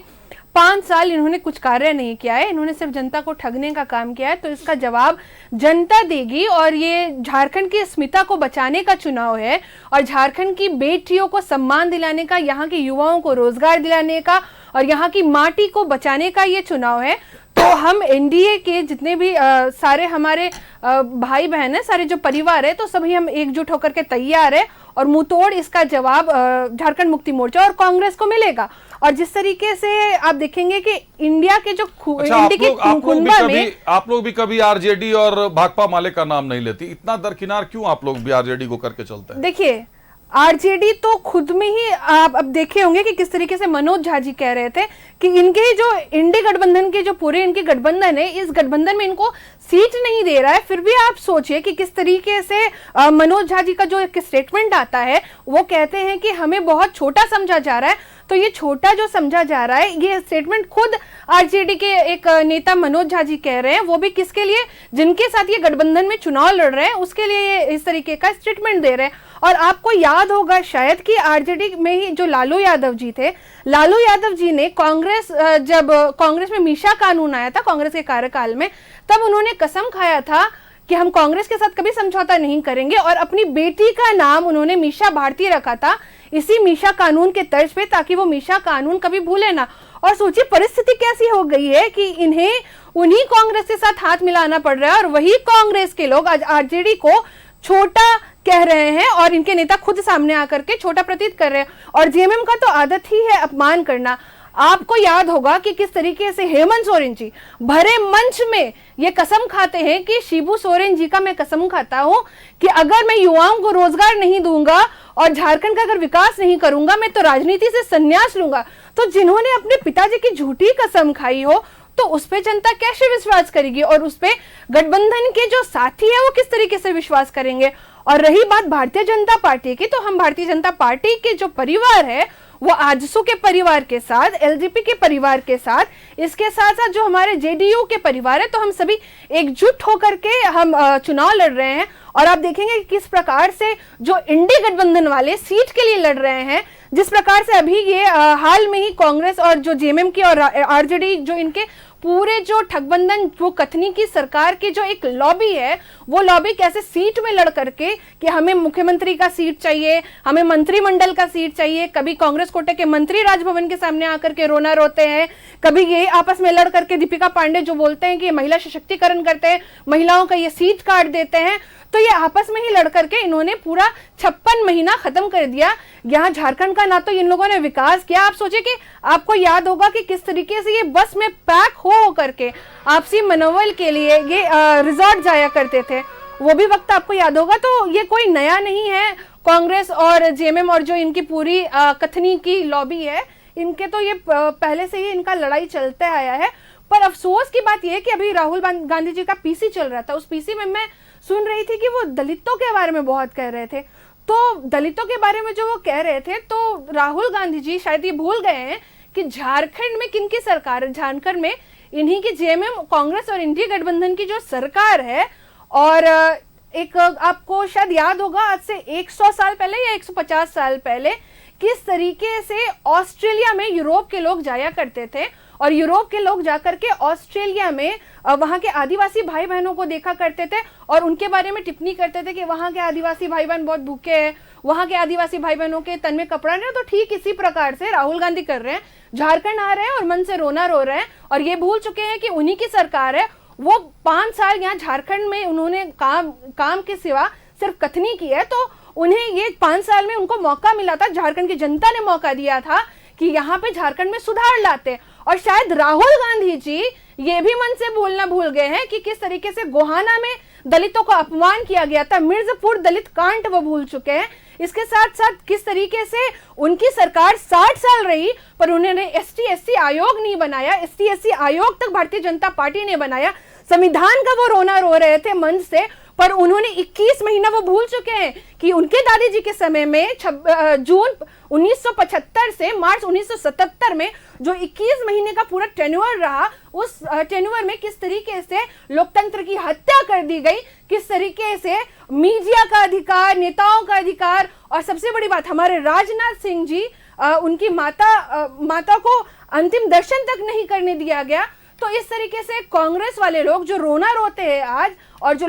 5 साल इन्होंने कुछ कार्य नहीं किया है, इन्होंने सिर्फ जनता को ठगने का काम किया है। तो इसका जवाब जनता देगी और ये झारखंड की अस्मिता को बचाने का चुनाव है और झारखंड की बेटियों को सम्मान दिलाने का, यहाँ के युवाओं को रोजगार दिलाने का और यहाँ की माटी को बचाने का ये चुनाव है। तो हम एनडीए के जितने भी सारे हमारे भाई बहन है, सारे जो परिवार है, तो सभी हम एकजुट होकर के तैयार है और मुंहतोड़ इसका जवाब झारखंड मुक्ति मोर्चा और कांग्रेस को मिलेगा। और जिस तरीके से आप देखेंगे कि इंडिया के जो आप लोग भी कभी आरजेडी और भाकपा माले का नाम नहीं लेती, इतना दरकिनार क्यों आप लोग भी आरजेडी को करके चलते हैं? देखिए, आरजेडी तो खुद में ही आप अब देखे होंगे कि किस तरीके से मनोज झा जी कह रहे थे कि इनके जो इंडी गठबंधन के जो पूरे इनके गठबंधन है, इस गठबंधन में इनको सीट नहीं दे रहा है। फिर भी आप सोचिए कि किस तरीके से मनोज झा जी का जो एक स्टेटमेंट आता है, वो कहते हैं कि हमें बहुत छोटा समझा जा रहा है। तो ये छोटा जो समझा जा रहा है, ये स्टेटमेंट खुद आरजेडी के एक नेता मनोज झा जी कह रहे हैं, वो भी किसके लिए, जिनके साथ ये गठबंधन में चुनाव लड़ रहे हैं उसके लिए ये इस तरीके का स्टेटमेंट दे रहे हैं। और आपको याद होगा शायद कि आरजेडी में ही जो लालू यादव जी थे, लालू यादव जी ने जब कांग्रेस में मीशा कानून आया था कांग्रेस के कार्यकाल में, तब उन्होंने कसम खाया था कि हम कांग्रेस के साथ कभी समझौता नहीं करेंगे और अपनी बेटी का नाम उन्होंने मीशा भारती रखा था इसी मीशा कानून के तर्ज पे, ताकि वो मीशा कानून कभी भूले ना। और सोचिए परिस्थिति कैसी हो गई है कि इन्हें उन्हीं कांग्रेस के साथ हाथ मिलाना पड़ रहा है और वही कांग्रेस के लोग आज आरजेडी को छोटा कह रहे हैं और इनके नेता खुद सामने आकर के छोटा प्रतीत कर रहे हैं। और जेएमएम का तो आदत ही है अपमान करना। आपको याद होगा कि किस तरीके से हेमंत सोरेन जी भरे मंच में ये कसम खाते हैं कि शिबू सोरेन जी का मैं कसम खाता हूं कि अगर मैं युवाओं को रोजगार नहीं दूंगा और झारखंड का अगर विकास नहीं करूंगा, मैं तो राजनीति से संन्यास लूंगा। तो जिन्होंने अपने पिताजी की झूठी कसम खाई हो, तो उस पे जनता कैसे विश्वास करेगी और उस पे गठबंधन के जो साथी है वो किस तरीके से विश्वास करेंगे। और रही बात भारतीय जनता पार्टी की, तो हम भारतीय जनता पार्टी के जो परिवार है वो आजसू के परिवार के साथ, एलजेपी के परिवार के साथ, इसके साथ साथ जो हमारे जेडीयू के परिवार है, तो हम सभी एकजुट होकर के हम चुनाव लड़ रहे हैं। और आप देखेंगे कि किस प्रकार से जो इंडी गठबंधन वाले सीट के लिए लड़ रहे हैं, जिस प्रकार से अभी ये हाल में ही कांग्रेस और जो जेएमएम की और आरजेडी जो इनके पूरे जो ठगबंधन वो कथनी की सरकार की जो एक लॉबी है, वो लॉबी कैसे सीट में लड़ करके कि हमें मुख्यमंत्री का सीट चाहिए, हमें मंत्रिमंडल का सीट चाहिए, कभी कांग्रेस कोटे के मंत्री राजभवन के सामने आकर के रोना रोते हैं, कभी ये आपस में लड़ करके दीपिका पांडे जो बोलते हैं कि महिला सशक्तिकरण करते हैं, महिलाओं का ये सीट काट देते हैं। तो ये आपस में ही लड़ करके इन्होंने पूरा 56 महीना खत्म कर दिया। यहाँ झारखंड का ना तो इन लोगों ने विकास किया। आप सोचिए कि आपको याद होगा कि किस तरीके से ये बस में पैक हो करके आपसी मनोबल के लिए ये रिजॉर्ट जाया करते थे, वो भी वक्त आपको याद होगा। तो ये कोई नया नहीं है। कांग्रेस और जेएमएम और जो इनकी पूरी कथनी की लॉबी है, इनके तो ये पहले से ही इनका लड़ाई चलते आया है। पर अफसोस की बात यह है कि अभी राहुल गांधी जी का पीसी चल रहा था, उस पीसी में मैं सुन रही थी कि वो दलितों के बारे में बहुत कह रहे थे। तो दलितों के बारे में जो वो कह रहे थे, तो राहुल गांधी जी शायद ये भूल गए हैं कि झारखंड में किनकी सरकार है। झारखंड में इन्हीं की जेएमएम, कांग्रेस और इंडी गठबंधन की जो सरकार है। और एक आपको शायद याद होगा, आज से 100 साल पहले या 150 साल पहले किस तरीके से ऑस्ट्रेलिया में यूरोप के लोग जाया करते थे, और यूरोप के लोग जाकर के ऑस्ट्रेलिया में वहां के आदिवासी भाई बहनों को देखा करते थे और उनके बारे में टिप्पणी करते थे कि वहां के आदिवासी भाई बहन बहुत भूखे हैं, वहां के आदिवासी भाई बहनों के तन में कपड़ा नहीं। तो ठीक इसी प्रकार से राहुल गांधी कर रहे हैं, झारखंड आ रहे हैं और मन से रोना रो रहे हैं, और ये भूल चुके हैं कि उन्हीं की सरकार है। वो 5 साल यहाँ झारखंड में उन्होंने काम के सिवा सिर्फ कथनी की है। तो उन्हें ये 5 साल में उनको मौका मिला था, झारखंड की जनता ने मौका दिया था कि यहाँ पे झारखंड में सुधार लाते। और शायद राहुल गांधी जी ये भी मन से बोलना भूल गए हैं कि किस तरीके से गोहाना में दलितों का अपमान किया गया था, मिर्जपुर दलित कांड वो भूल चुके हैं। इसके साथ साथ किस तरीके से उनकी सरकार 60 साल रही पर उन्होंने ST/SC आयोग नहीं बनाया, ST/SC आयोग तक भारतीय जनता पार्टी ने बनाया। संविधान का वो रोना रो रहे थे मंच से, पर उन्होंने 21 महीना वो भूल चुके हैं कि उनके दादी जी के समय में जून 1975 से मार्च 1977 में जो 21 महीने का पूरा टेन्योर रहा, उस टेन्योर में किस तरीके से लोकतंत्र की हत्या कर दी गई, किस तरीके से मीडिया का अधिकार, नेताओं का अधिकार, और सबसे बड़ी बात हमारे राजनाथ सिंह जी, उनकी माता को अंतिम दर्शन तक नहीं करने दिया गया। तो इस तरीके से कांग्रेस वाले लोग जो रोना रोते हैं आज, और जो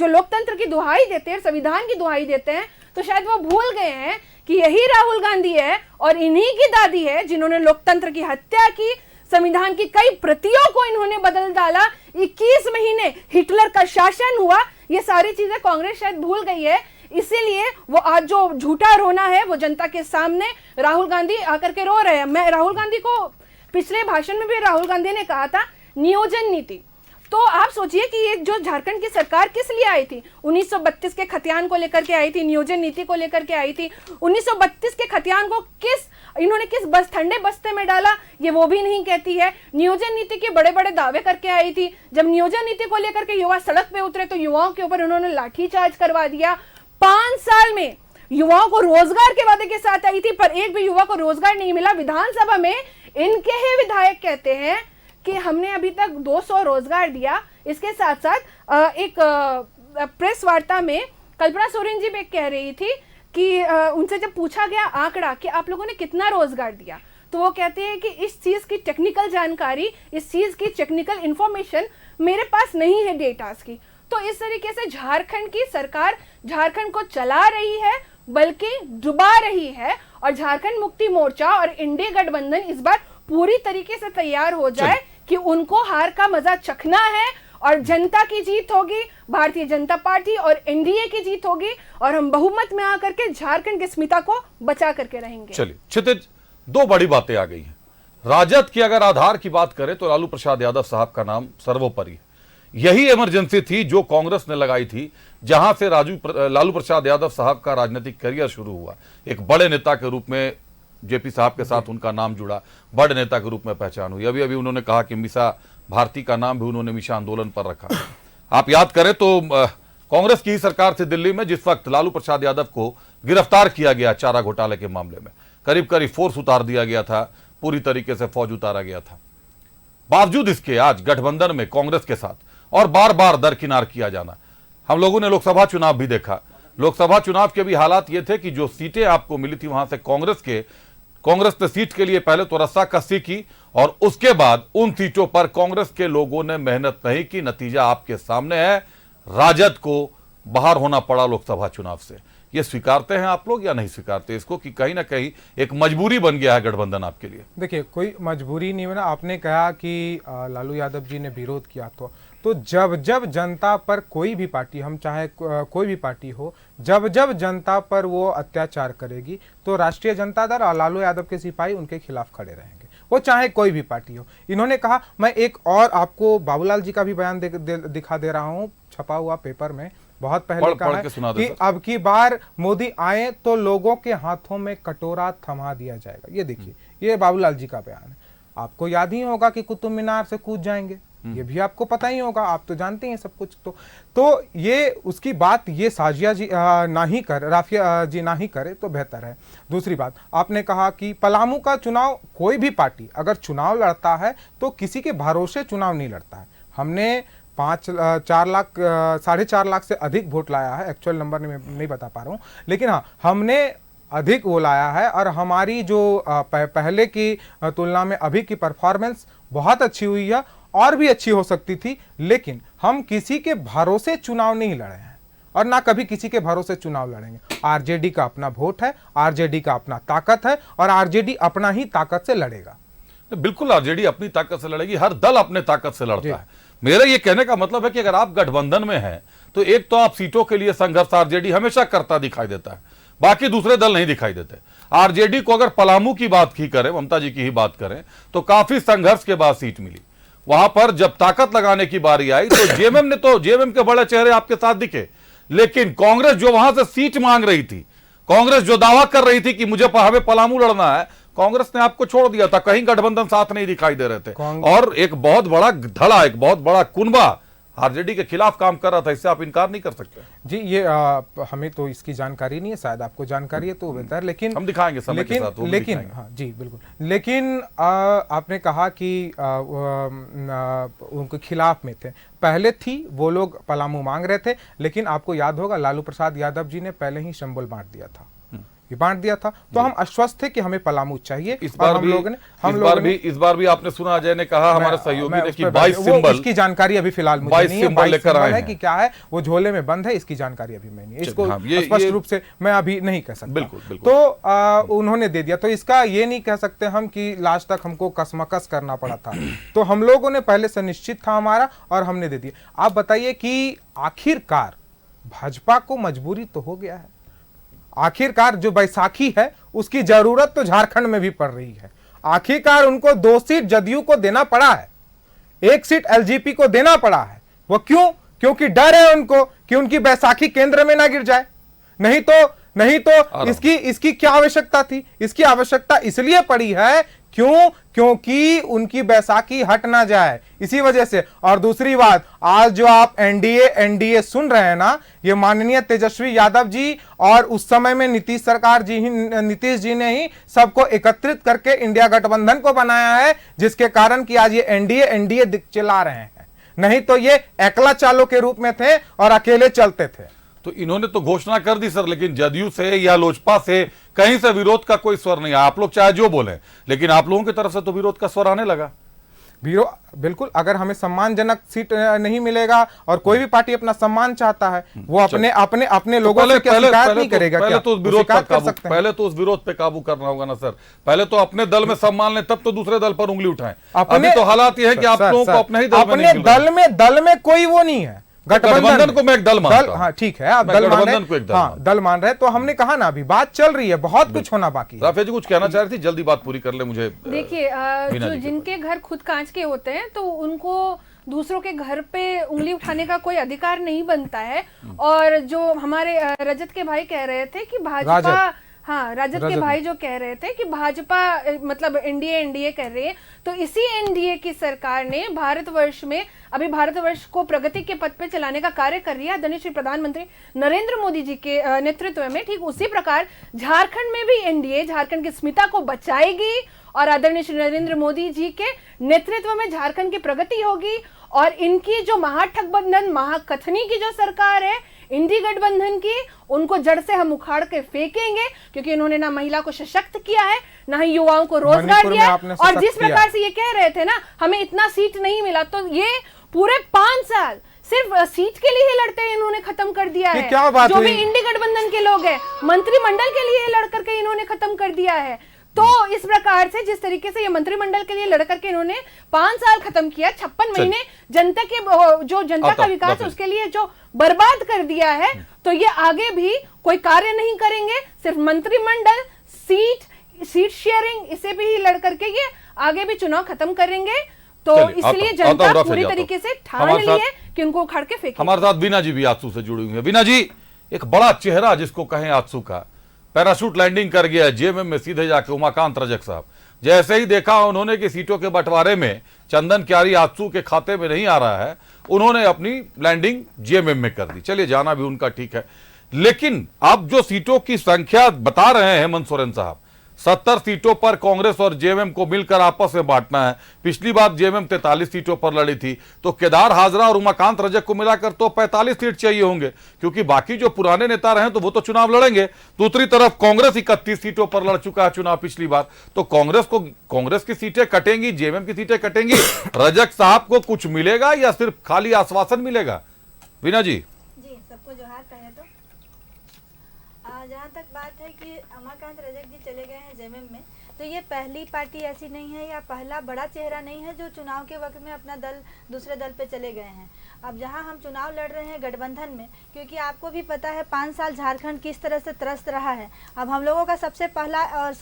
लोकतंत्र की दुहाई देते हैं, संविधान की दुहाई देते हैं, तो शायद वो भूल गए हैं कि यही राहुल गांधी है और इन्हीं की दादी है जिन्होंने लोकतंत्र की हत्या की, संविधान की कई प्रतियों को इन्होंने बदल डाला, 21 महीने हिटलर का शासन हुआ। ये सारी चीजें कांग्रेस शायद भूल गई है, इसीलिए वो आज जो झूठा रोना है वो जनता के सामने राहुल गांधी आकर के रो रहे हैं। मैं राहुल गांधी को पिछले भाषण में भी राहुल गांधी ने कहा था नियोजन नीति। तो आप सोचिए कि ये जो झारखंड की सरकार किस लिए आई थी, 1932 के खतियान को लेकर के आई थी, नियोजन नीति को लेकर के आई थी। 1932 के खतियान को इन्होंने किस ठंडे बस्ते में डाला, ये वो भी नहीं कहती है। नियोजन नीति के बड़े बड़े दावे करके आई थी। जब नियोजन नीति को लेकर के युवा सड़क पे उतरे तो युवाओं के ऊपर उन्होंने लाठीचार्ज करवा दिया। 5 साल में युवाओं को रोजगार के वादे के साथ आई थी, पर एक भी युवा को रोजगार नहीं मिला। विधानसभा में इनके ही विधायक कहते हैं कि हमने अभी तक 200 रोजगार दिया। इसके साथ साथ एक प्रेस वार्ता में कल्पना सोरेन जी भी कह रही थी कि उनसे जब पूछा गया आंकड़ा कि आप लोगों ने कितना रोजगार दिया, तो वो कहते हैं कि इस चीज की टेक्निकल जानकारी, इस चीज की टेक्निकल इंफॉर्मेशन मेरे पास नहीं है डेटास की। तो इस तरीके से झारखंड की सरकार झारखंड को चला रही है बल्कि डुबा रही है, और झारखंड मुक्ति मोर्चा और इंडी गठबंधन इस बार पूरी तरीके से तैयार हो जाए कि उनको हार का मजा चखना है और जनता की जीत होगी, भारतीय जनता पार्टी और एनडीए की जीत होगी, और हम बहुमत में आकर के झारखंड की अस्मिता को बचा करके रहेंगे। चलिए क्षितिज, 2 बड़ी बातें आ गई हैं। राजद की अगर आधार की बात करें तो लालू प्रसाद यादव साहब का नाम सर्वोपरि है। यही इमरजेंसी थी जो कांग्रेस ने लगाई थी, जहां से लालू प्रसाद यादव साहब का राजनीतिक करियर शुरू हुआ। एक बड़े नेता के रूप में जेपी साहब के साथ उनका नाम जुड़ा, बड़े नेता के रूप में पहचान हुई। अभी अभी उन्होंने कहा कि मीसा भारती का नाम भी उन्होंने मीसा आंदोलन पर रखा। आप याद करें तो कांग्रेस की ही सरकार थी दिल्ली में जिस वक्त लालू प्रसाद यादव को गिरफ्तार किया गया चारा घोटाले के मामले में। करीब करीब फोर्स उतार दिया गया था, पूरी तरीके से फौज उतारा गया था। बावजूद इसके आज गठबंधन में कांग्रेस के साथ और बार बार दरकिनार किया जाना। हम लोगों ने लोकसभा चुनाव भी देखा, लोकसभा चुनाव के भी हालात ये थे कि जो सीटें आपको मिली थी वहां से कांग्रेस ने सीट के लिए पहले तो रस्साकसी की और उसके बाद उन सीटों पर कांग्रेस के लोगों ने मेहनत नहीं की। नतीजा आपके सामने है, राजद को बाहर होना पड़ा लोकसभा चुनाव से। ये स्वीकारते हैं आप लोग या नहीं स्वीकारते इसको कि कहीं ना कहीं एक मजबूरी बन गया है गठबंधन आपके लिए? देखिए, कोई मजबूरी नहीं बना। आपने कहा कि लालू यादव जी ने विरोध किया, तो जब जब जनता पर कोई भी पार्टी, हम चाहे कोई भी पार्टी हो, जब जब जनता पर वो अत्याचार करेगी तो राष्ट्रीय जनता दल और लालू यादव के सिपाही उनके खिलाफ खड़े रहेंगे, वो चाहे कोई भी पार्टी हो। इन्होंने कहा, मैं एक और आपको बाबूलाल जी का भी बयान दिखा दे रहा हूँ, छपा हुआ पेपर में, बहुत पहले कहा है कि अब की बार मोदी आए तो लोगों के हाथों में कटोरा थमा दिया जाएगा। ये देखिए, ये बाबूलाल जी का बयान है। आपको याद ही होगा कि कुतुब मीनार से कूद जाएंगे, ये भी आपको पता ही होगा, आप तो जानते हैं सब कुछ। तो ये उसकी बात ये साजिया जी राफिया जी ना ही करे तो बेहतर है। दूसरी बात, आपने कहा कि पलामू का चुनाव, कोई भी पार्टी अगर चुनाव लड़ता है तो किसी के भरोसे चुनाव नहीं लड़ता है। हमने 4 लाख 4.5 लाख से अधिक वोट लाया है, एक्चुअल नंबर नहीं बता पा रहा हूँ, लेकिन हाँ, हमने अधिक वो लाया है और हमारी जो पहले की तुलना में अभी की परफॉर्मेंस बहुत अच्छी हुई है, और भी अच्छी हो सकती थी, लेकिन हम किसी के भरोसे चुनाव नहीं लड़े हैं और ना कभी किसी के भरोसे चुनाव लड़ेंगे। आरजेडी का अपना वोट है, आरजेडी का अपना ताकत है और आरजेडी अपना ही ताकत से लड़ेगा। बिल्कुल, आरजेडी अपनी ताकत से लड़ेगी, हर दल अपने ताकत से लड़ता है। मेरा ये कहने का मतलब है कि अगर आप गठबंधन में हैं तो एक तो आप सीटों के लिए संघर्ष आरजेडी हमेशा करता दिखाई देता है, बाकी दूसरे दल नहीं दिखाई देते। आरजेडी को अगर पलामू की बात की करें, ममता जी की ही बात करें, तो काफी संघर्ष के बाद सीट मिली। वहां पर जब ताकत लगाने की बारी आई तो जेएमएम के बड़े चेहरे आपके साथ दिखे, लेकिन कांग्रेस जो वहां से सीट मांग रही थी, कांग्रेस जो दावा कर रही थी कि मुझे हमें पलामू लड़ना है, कांग्रेस ने आपको छोड़ दिया था। कहीं गठबंधन साथ नहीं दिखाई दे रहे थे और एक बहुत बड़ा धड़ा, एक बहुत बड़ा कुनबा आरजेडी के खिलाफ काम कर रहा था। इससे आप इनकार नहीं कर सकते जी। ये हमें तो इसकी जानकारी नहीं है, शायद आपको जानकारी है तो बेहतर, लेकिन हम दिखाएंगे समय के साथ, लेकिन हाँ जी बिल्कुल। लेकिन आपने कहा कि उनके खिलाफ में थे, पहले थी वो लोग पलामू मांग रहे थे, लेकिन आपको याद होगा लालू प्रसाद यादव जी ने पहले ही संबल बांट दिया था, तो हम आश्वस्त थे कि हमें पलामू चाहिए। इस बार भी आपने सुना, अजय ने कहा, हमारे सहयोगी ने कि 22 सिंबल, इसकी जानकारी अभी फिलहाल मुझे नहीं है, 22 लेकर आए है कि क्या है, वो झोले में बंद है, इसकी जानकारी अभी मैं नहीं, इसको स्पष्ट रूप से मैं अभी नहीं कह सकता। बिल्कुल। तो उन्होंने दे दिया, तो इसका ये नहीं कह सकते हम कि लास्ट तक हमको कसमकस करना पड़ा था। तो हम लोगों ने पहले से निश्चित था हमारा और हमने दे दिया। आप बताइए कि आखिरकार भाजपा को मजबूरी तो हो गया है, आखिरकार जो बैसाखी है उसकी जरूरत तो झारखंड में भी पड़ रही है। आखिरकार उनको 2 सीट जदयू को देना पड़ा है, 1 सीट एलजेपी को देना पड़ा है। वो क्यों? क्योंकि डर है उनको कि उनकी बैसाखी केंद्र में ना गिर जाए। नहीं तो इसकी क्या आवश्यकता थी? इसकी आवश्यकता इसलिए पड़ी है क्योंकि उनकी बैसाखी हट ना जाए, इसी वजह से। और दूसरी बात, आज जो आप एनडीए सुन रहे हैं ना, ये माननीय तेजस्वी यादव जी और उस समय में नीतीश जी ने ही सबको एकत्रित करके इंडिया गठबंधन को बनाया है, जिसके कारण कि आज ये एनडीए चला रहे हैं। नहीं तो ये एकला चालों के रूप में थे और अकेले चलते थे। तो इन्होंने तो घोषणा कर दी सर, लेकिन जदयू से या लोजपा से कहीं से विरोध का कोई स्वर नहीं आया। आप लोग चाहे जो बोलें, लेकिन आप लोगों की तरफ से तो विरोध का स्वर आने लगा। बिल्कुल, अगर हमें सम्मानजनक सीट नहीं मिलेगा और कोई भी पार्टी अपना सम्मान चाहता है, वो अपने लोगों से क्या शिकायत नहीं करेगा? पहले तो उस विरोध पे काबू करना होगा ना सर। पहले तो अपने दल में सम्मान लें, तब तो दूसरे दल पर उंगली उठाएं। अभी तो हालात ये है कि आप लोगों को अपने ही दल में कोई वो नहीं है। गठबंधन को मैं एक दल मानता हूं। हाँ ठीक है, आप दल मान रहे, दल मान रहे, तो हमने कहा ना अभी बात चल रही है, बहुत कुछ होना बाकी है। राफिया जी कुछ कहना चाह रही थी, जल्दी बात पूरी कर ले। मुझे देखिए, जो जिनके घर खुद कांच के होते हैं तो उनको दूसरों के घर पे उंगली उठाने का कोई अधिकार नहीं बनता है। और जो हमारे रजत के भाई कह रहे थे कि भाजपा, हाँ रजत के भाई जो कह रहे थे कि भाजपा मतलब एनडीए कर रही है, तो इसी एनडीए की सरकार ने भारतवर्ष में अभी भारतवर्ष को प्रगति के पथ पे चलाने का कार्य कर रही है आदरणीय श्री प्रधानमंत्री नरेंद्र मोदी जी के नेतृत्व में। ठीक उसी प्रकार झारखंड में भी एनडीए झारखंड की अस्मिता को बचाएगी और आदरणीय श्री नरेंद्र मोदी जी के नेतृत्व में झारखंड की प्रगति होगी। और इनकी जो महागठबंधन महाकथनी की जो सरकार है, इंडी गठबंधन की, उनको जड़ से हम उखाड़ के फेंकेंगे, क्योंकि इन्होंने ना महिला को सशक्त किया है, ना ही युवाओं को रोजगार मणिपुर में दिया है। आपने और सशक्त जिस किया। प्रकार से ये कह रहे थे ना हमें इतना सीट नहीं मिला, तो ये पूरे 5 साल सिर्फ सीट के लिए लड़ते हैं इन्होंने खत्म कर दिया ये है। क्या बात जो भी हुई? इंडी गठबंधन के लोग हैं, मंत्रिमंडल के लिए लड़ करके इन्होंने खत्म कर दिया है। तो इस प्रकार से जिस तरीके से ये मंत्रिमंडल के लिए लड़ करके इन्होंने 5 साल खत्म किया, 56 महीने जनता के जो जनता का विकास है उसके लिए जो बर्बाद कर दिया है, तो ये आगे भी कोई कार्य नहीं करेंगे। सिर्फ मंत्रिमंडल, सीट शेयरिंग, इसे भी लड़ करके ये आगे भी चुनाव खत्म करेंगे। तो चलिए, इसलिए आता हूं, जनता रफे पूरी जाता हूं। तरीके से ठान हमारे ली साथ- है कि उनको उखाड़ के फेंके। हमारे साथ बीना जी भी आजसू से जुड़ी हुई है। बीना जी, एक बड़ा चेहरा जिसको कहें आजसू का, पैराशूट लैंडिंग कर गया जेएमएम में सीधे जाके उमाकांत रजक साहब। जैसे ही देखा उन्होंने कि सीटों के बंटवारे में चंदन क्यारी आजसू के खाते में नहीं आ रहा है, उन्होंने अपनी लैंडिंग जेएमएम में कर दी। चलिए, जाना भी उनका ठीक है, लेकिन अब जो सीटों की संख्या बता रहे हैं हेमंत सोरेन साहब, 70 सीटों पर कांग्रेस और जेएमएम को मिलकर आपस में बांटना है। पिछली बार जेएमएम 43 सीटों पर लड़ी थी, तो केदार हाजरा और उमाकांत रजक को मिलाकर तो 45 सीट चाहिए होंगे, क्योंकि बाकी जो पुराने नेता रहे तो वो तो चुनाव लड़ेंगे। दूसरी तरफ कांग्रेस 31 सीटों पर लड़ चुका है चुनाव पिछली बार, तो कांग्रेस की सीटें कटेंगी, जेएमएम की सीटें कटेंगी। रजक साहब को कुछ मिलेगा या सिर्फ खाली आश्वासन मिलेगा? वीना जी सबको जोहार। पहले तो जहाँ तक बात है कि उमाकांत रजक जी चले गए हैं जेएमएम में, तो ये पहली पार्टी ऐसी नहीं है या पहला बड़ा चेहरा नहीं है जो चुनाव के वक्त में अपना दल दूसरे दल पे चले गए हैं। अब जहाँ हम चुनाव लड़ रहे हैं गठबंधन में, क्योंकि आपको भी पता है 5 साल झारखंड किस तरह से त्रस्त रहा है। अब हम लोगों का सबसे पहला और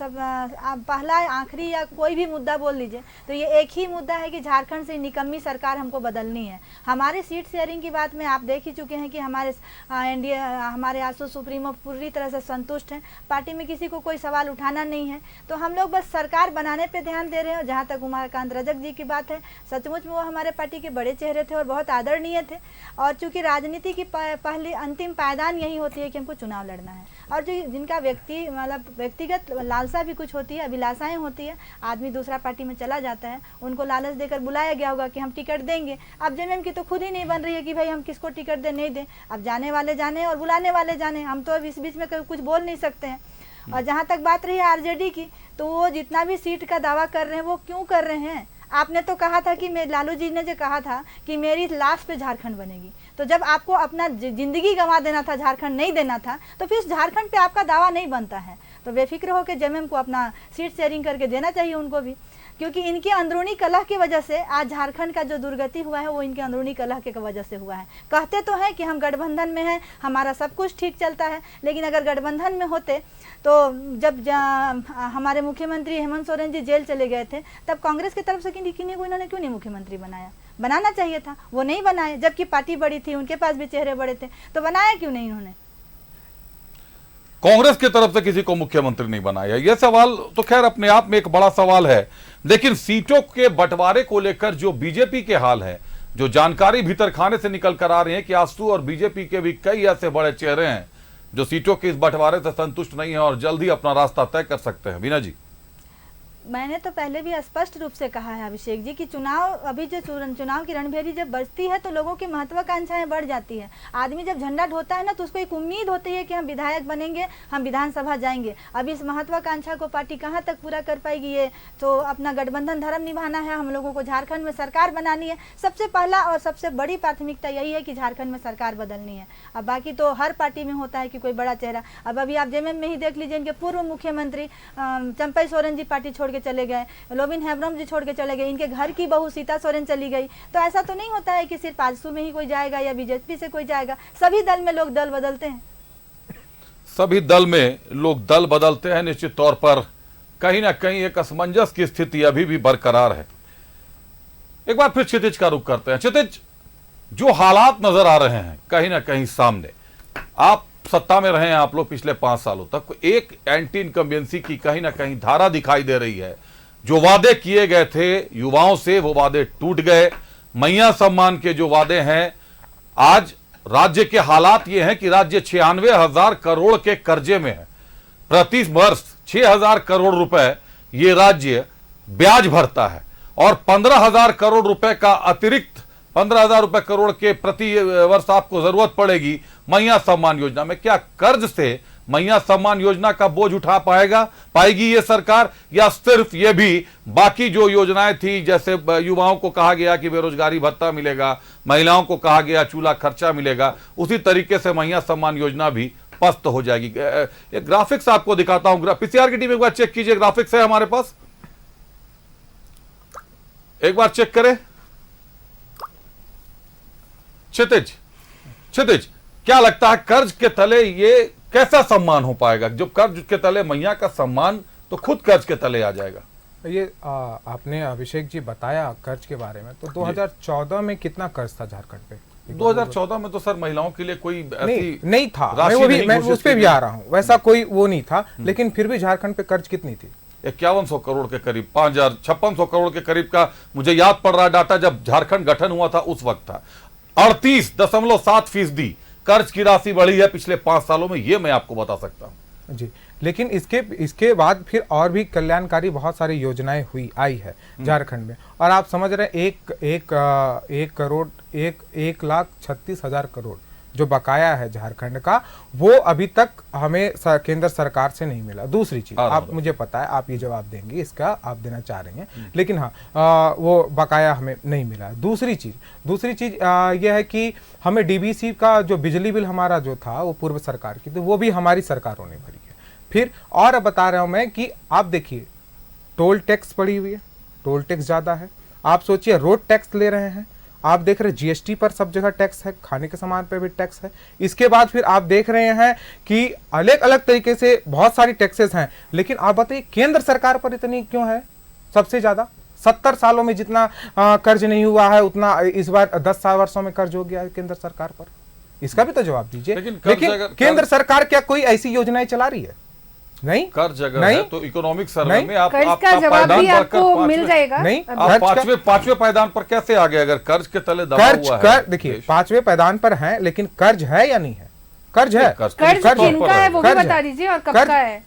पहला आखिरी या कोई भी मुद्दा बोल लीजिए तो ये एक ही मुद्दा है कि झारखंड से निकम्मी सरकार हमको बदलनी है। हमारे सीट शेयरिंग की बात में आप देख ही चुके हैं कि हमारे एनडीए हमारे आसू सुप्रीमो पूरी तरह से संतुष्ट हैं, पार्टी में किसी को कोई सवाल उठाना नहीं है। तो हम लोग बस सरकार बनाने पे ध्यान दे रहे हैं। जहाँ तक उमाकांत रजक जी की बात है, सचमुच में वो हमारे पार्टी के बड़े चेहरे थे और बहुत आदरणीय थे। और चूंकि राजनीति की पहली अंतिम पायदान यही होती है कि हमको चुनाव लड़ना है, और जो जिनका व्यक्तिगत लालसा भी कुछ होती है, अभिलाषाएं होती है, आदमी दूसरा पार्टी में चला जाता है, उनको लालच देकर बुलाया गया होगा कि हम टिकट देंगे। अब जेएमएम की तो खुद ही नहीं बन रही है कि भाई हम किसको टिकट दे नहीं दें। अब जाने वाले जाने और बुलाने वाले जाने, हम तो अब इस बीच में कुछ बोल नहीं सकते हैं। और जहाँ तक बात रही आरजेडी की, तो वो जितना भी सीट का दावा कर रहे हैं वो क्यों कर रहे हैं? आपने तो कहा था कि लालू जी ने जो कहा था कि मेरी लाश पे झारखंड बनेगी, तो जब आपको अपना जिंदगी गंवा देना था, झारखंड नहीं देना था, तो फिर उस झारखंड पे आपका दावा नहीं बनता है। तो बेफिक्र होकर जेएमएम को अपना सीट शेयरिंग करके देना चाहिए उनको भी, क्योंकि इनकी अंदरूनी कलह की वजह से आज झारखंड का जो दुर्गति हुआ है वो इनके अंदरूनी कलह के वजह से हुआ है। कहते तो हैं कि हम गठबंधन में हैं, हमारा सब कुछ ठीक चलता है, लेकिन अगर गठबंधन में होते तो जब हमारे मुख्यमंत्री हेमंत सोरेन जी जेल चले गए थे, तब कांग्रेस की तरफ से किन्हीं को इन्होंने क्यों नहीं मुख्यमंत्री बनाया? बनाना चाहिए था, वो नहीं बनाए। जबकि पार्टी बड़ी थी, उनके पास भी चेहरे बड़े थे, तो बनाया क्यों नहीं उन्होंने? कांग्रेस की तरफ से किसी को मुख्यमंत्री नहीं बनाया, यह सवाल तो खैर अपने आप में एक बड़ा सवाल है। लेकिन सीटों के बंटवारे को लेकर जो बीजेपी के हाल है, जो जानकारी भीतर खाने से निकल कर आ रही है कि आजसू और बीजेपी के भी कई ऐसे बड़े चेहरे हैं जो सीटों के इस बंटवारे से संतुष्ट नहीं है और जल्द ही अपना रास्ता तय कर सकते हैं। वीना जी, मैंने तो पहले भी स्पष्ट रूप से कहा है अभिषेक जी कि अभी जो चुनाव की रणभेरी जब बढ़ती है तो लोगों की महत्वाकांक्षाएं बढ़ जाती है। आदमी जब झंडा ढोता है ना, तो उसको एक उम्मीद होती है कि हम विधायक बनेंगे, हम विधानसभा जाएंगे। अब इस महत्वाकांक्षा को पार्टी कहाँ तक पूरा कर पाएगी? ये तो अपना गठबंधन धर्म निभाना है, हम लोगों को झारखंड में सरकार बनानी है। सबसे पहला और सबसे बड़ी प्राथमिकता यही है कि झारखंड में सरकार बदलनी है। अब बाकी तो हर पार्टी में होता है कि कोई बड़ा चेहरा। अब अभी आप जेएमएम में ही देख लीजिए, इनके पूर्व मुख्यमंत्री चंपई सोरेन जी पार्टी छोड़ के चले गए, लोबिन हेम्ब्रम जी छोड़ के चले गए, इनके घर की बहू सीता सोरेन चली गई। तो ऐसा तो नहीं होता है कि सिर्फ आजसू में ही कोई जाएगा या बीजेपी से कोई जाएगा। सभी दल में लोग दल बदलते हैं, सभी दल में लोग दल बदलते हैं। निश्चित तौर पर कहीं ना कहीं एक असमंजस की स्थिति अभी भी बरकरार है। एक बार फिर क्षितिज का रुख करते हैं। क्षितिज, जो हालात नजर आ रहे हैं कहीं ना कहीं सामने, आप सत्ता में रहे हैं आप लोग पिछले 5 सालों तक, एक एंटी इनकम्बेंसी की कहीं ना कहीं धारा दिखाई दे रही है। जो वादे किए गए थे युवाओं से, वो वादे टूट गए। मैया सम्मान के जो वादे हैं, आज राज्य के हालात ये हैं कि राज्य 96,000 करोड़ के कर्जे में है। प्रति वर्ष 6,000 करोड़ रुपए ये राज्य ब्याज भरता है और 15,000 करोड़ रुपए का अतिरिक्त 15,000 रुपए करोड़ के प्रति वर्ष आपको जरूरत पड़ेगी मैया सम्मान योजना में। क्या कर्ज से मैया सम्मान योजना का बोझ उठा पाएगी ये सरकार, या सिर्फ ये भी बाकी जो योजनाएं थी, जैसे युवाओं को कहा गया कि बेरोजगारी भत्ता मिलेगा, महिलाओं को कहा गया चूल्हा खर्चा मिलेगा, उसी तरीके से मैया सम्मान योजना भी पस्त हो जाएगी? एक ग्राफिक्स आपको दिखाता हूं, पीसीआर की टीम एक बार चेक कीजिए, ग्राफिक्स है हमारे पास, एक बार चेक करें। क्षितिज, क्या लगता है कर्ज के तले ये कैसा सम्मान हो पाएगा? जो कर्ज के तले मैया का सम्मान, तो खुद कर्ज के तले आ जाएगा। ये आपने अभिषेक जी बताया कर्ज के बारे में, तो 2014 में कितना कर्ज था झारखंड पे? 2014 में तो सर महिलाओं के लिए कोई ऐसी नहीं था, मैं उस पे भी आ रहा हूँ, वैसा कोई वो नहीं था, लेकिन फिर भी झारखंड पे कर्ज कितनी थी? 5100 करोड़ के करीब, 5600 करोड़ के करीब का मुझे याद पड़ रहा डाटा, जब झारखंड गठन हुआ था उस वक्त था। 38.7% कर्ज की राशि बढ़ी है पिछले 5 सालों में, ये मैं आपको बता सकता हूं जी। लेकिन इसके बाद फिर और भी कल्याणकारी बहुत सारी योजनाएं आई है झारखंड में, और आप समझ रहे हैं 1,36,000 करोड़ जो बकाया है झारखंड का, वो अभी तक हमें केंद्र सरकार से नहीं मिला। दूसरी चीज, आप मुझे पता है आप ये जवाब देंगे, इसका आप देना चाह रहे हैं, लेकिन हाँ वो बकाया हमें नहीं मिला। दूसरी चीज ये है कि हमें डीबीसी का जो बिजली बिल हमारा जो था वो पूर्व सरकार की, तो वो भी हमारी सरकारों ने भरी है। फिर और बता रहा हूं मैं कि आप देखिए टोल टैक्स बढ़ी हुई है, टोल टैक्स ज्यादा है। आप सोचिए रोड टैक्स ले रहे हैं, आप देख रहे हैं जीएसटी पर सब जगह टैक्स है, खाने के सामान पर भी टैक्स है। इसके बाद फिर आप देख रहे हैं कि अलग अलग तरीके से बहुत सारी टैक्सेस हैं, लेकिन आप बताइए केंद्र सरकार पर इतनी क्यों है सबसे ज्यादा? 70 सालों में जितना कर्ज नहीं हुआ है उतना इस बार 10 वर्षों में कर्ज हो गया है केंद्र सरकार पर। इसका भी तो जवाब दीजिए। लेकिन केंद्र सरकार क्या कोई ऐसी योजनाएं चला रही है? नहीं। कर्ज अगर है तो इकोनॉमिक सर्वे में कर्ज का जवाब भी आपको मिल जाएगा। नहीं, पांचवें पायदान पर कैसे आ गए अगर कर्ज के तले दबा हुआ है? देखिए 5वें पायदान पर है, लेकिन कर्ज है या नहीं है? कर्ज है। कर्ज किनका है वो भी बता दीजिए, और कब का है?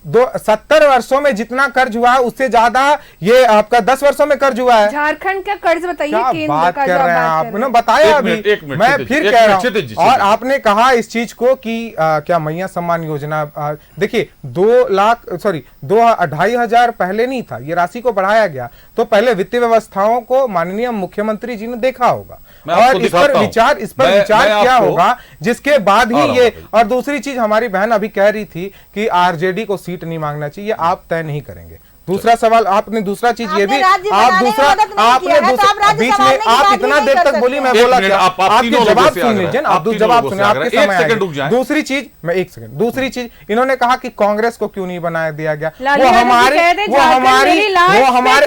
70 वर्षों में जितना कर्ज हुआ है उससे ज्यादा ये आपका 10 वर्षों में कर्ज हुआ है। झारखंड का कर्ज बताइए, केंद्र बात कर रहे हैं आपने बताया अभी, मैं फिर कह रहा हूं। और आपने कहा इस चीज को कि क्या मैया सम्मान योजना, देखिए 2,50,000 पहले नहीं था, ये राशि को बढ़ाया गया, तो पहले वित्तीय व्यवस्थाओं को माननीय मुख्यमंत्री जी ने देखा होगा और इस पर विचार क्या होगा, जिसके बाद ही ये। और दूसरी चीज हमारी बहन अभी कह रही थी कि आरजेडी को सीट नहीं मांगना चाहिए, आप तय नहीं करेंगे। दूसरा सवाल आपने, दूसरा चीज ये भी, आप दूसरा आपने बीच में आप इतना देर तक बोली, मैं बोला क्या? आपके जवाब सुन लीजिए, आप जवाब सुनिए, आपके समय आएगा। दूसरी चीज, मैं 1 सेकंड, दूसरी चीज इन्होंने कहा कि कांग्रेस को क्यों नहीं बनाया दिया गया, वो हमारी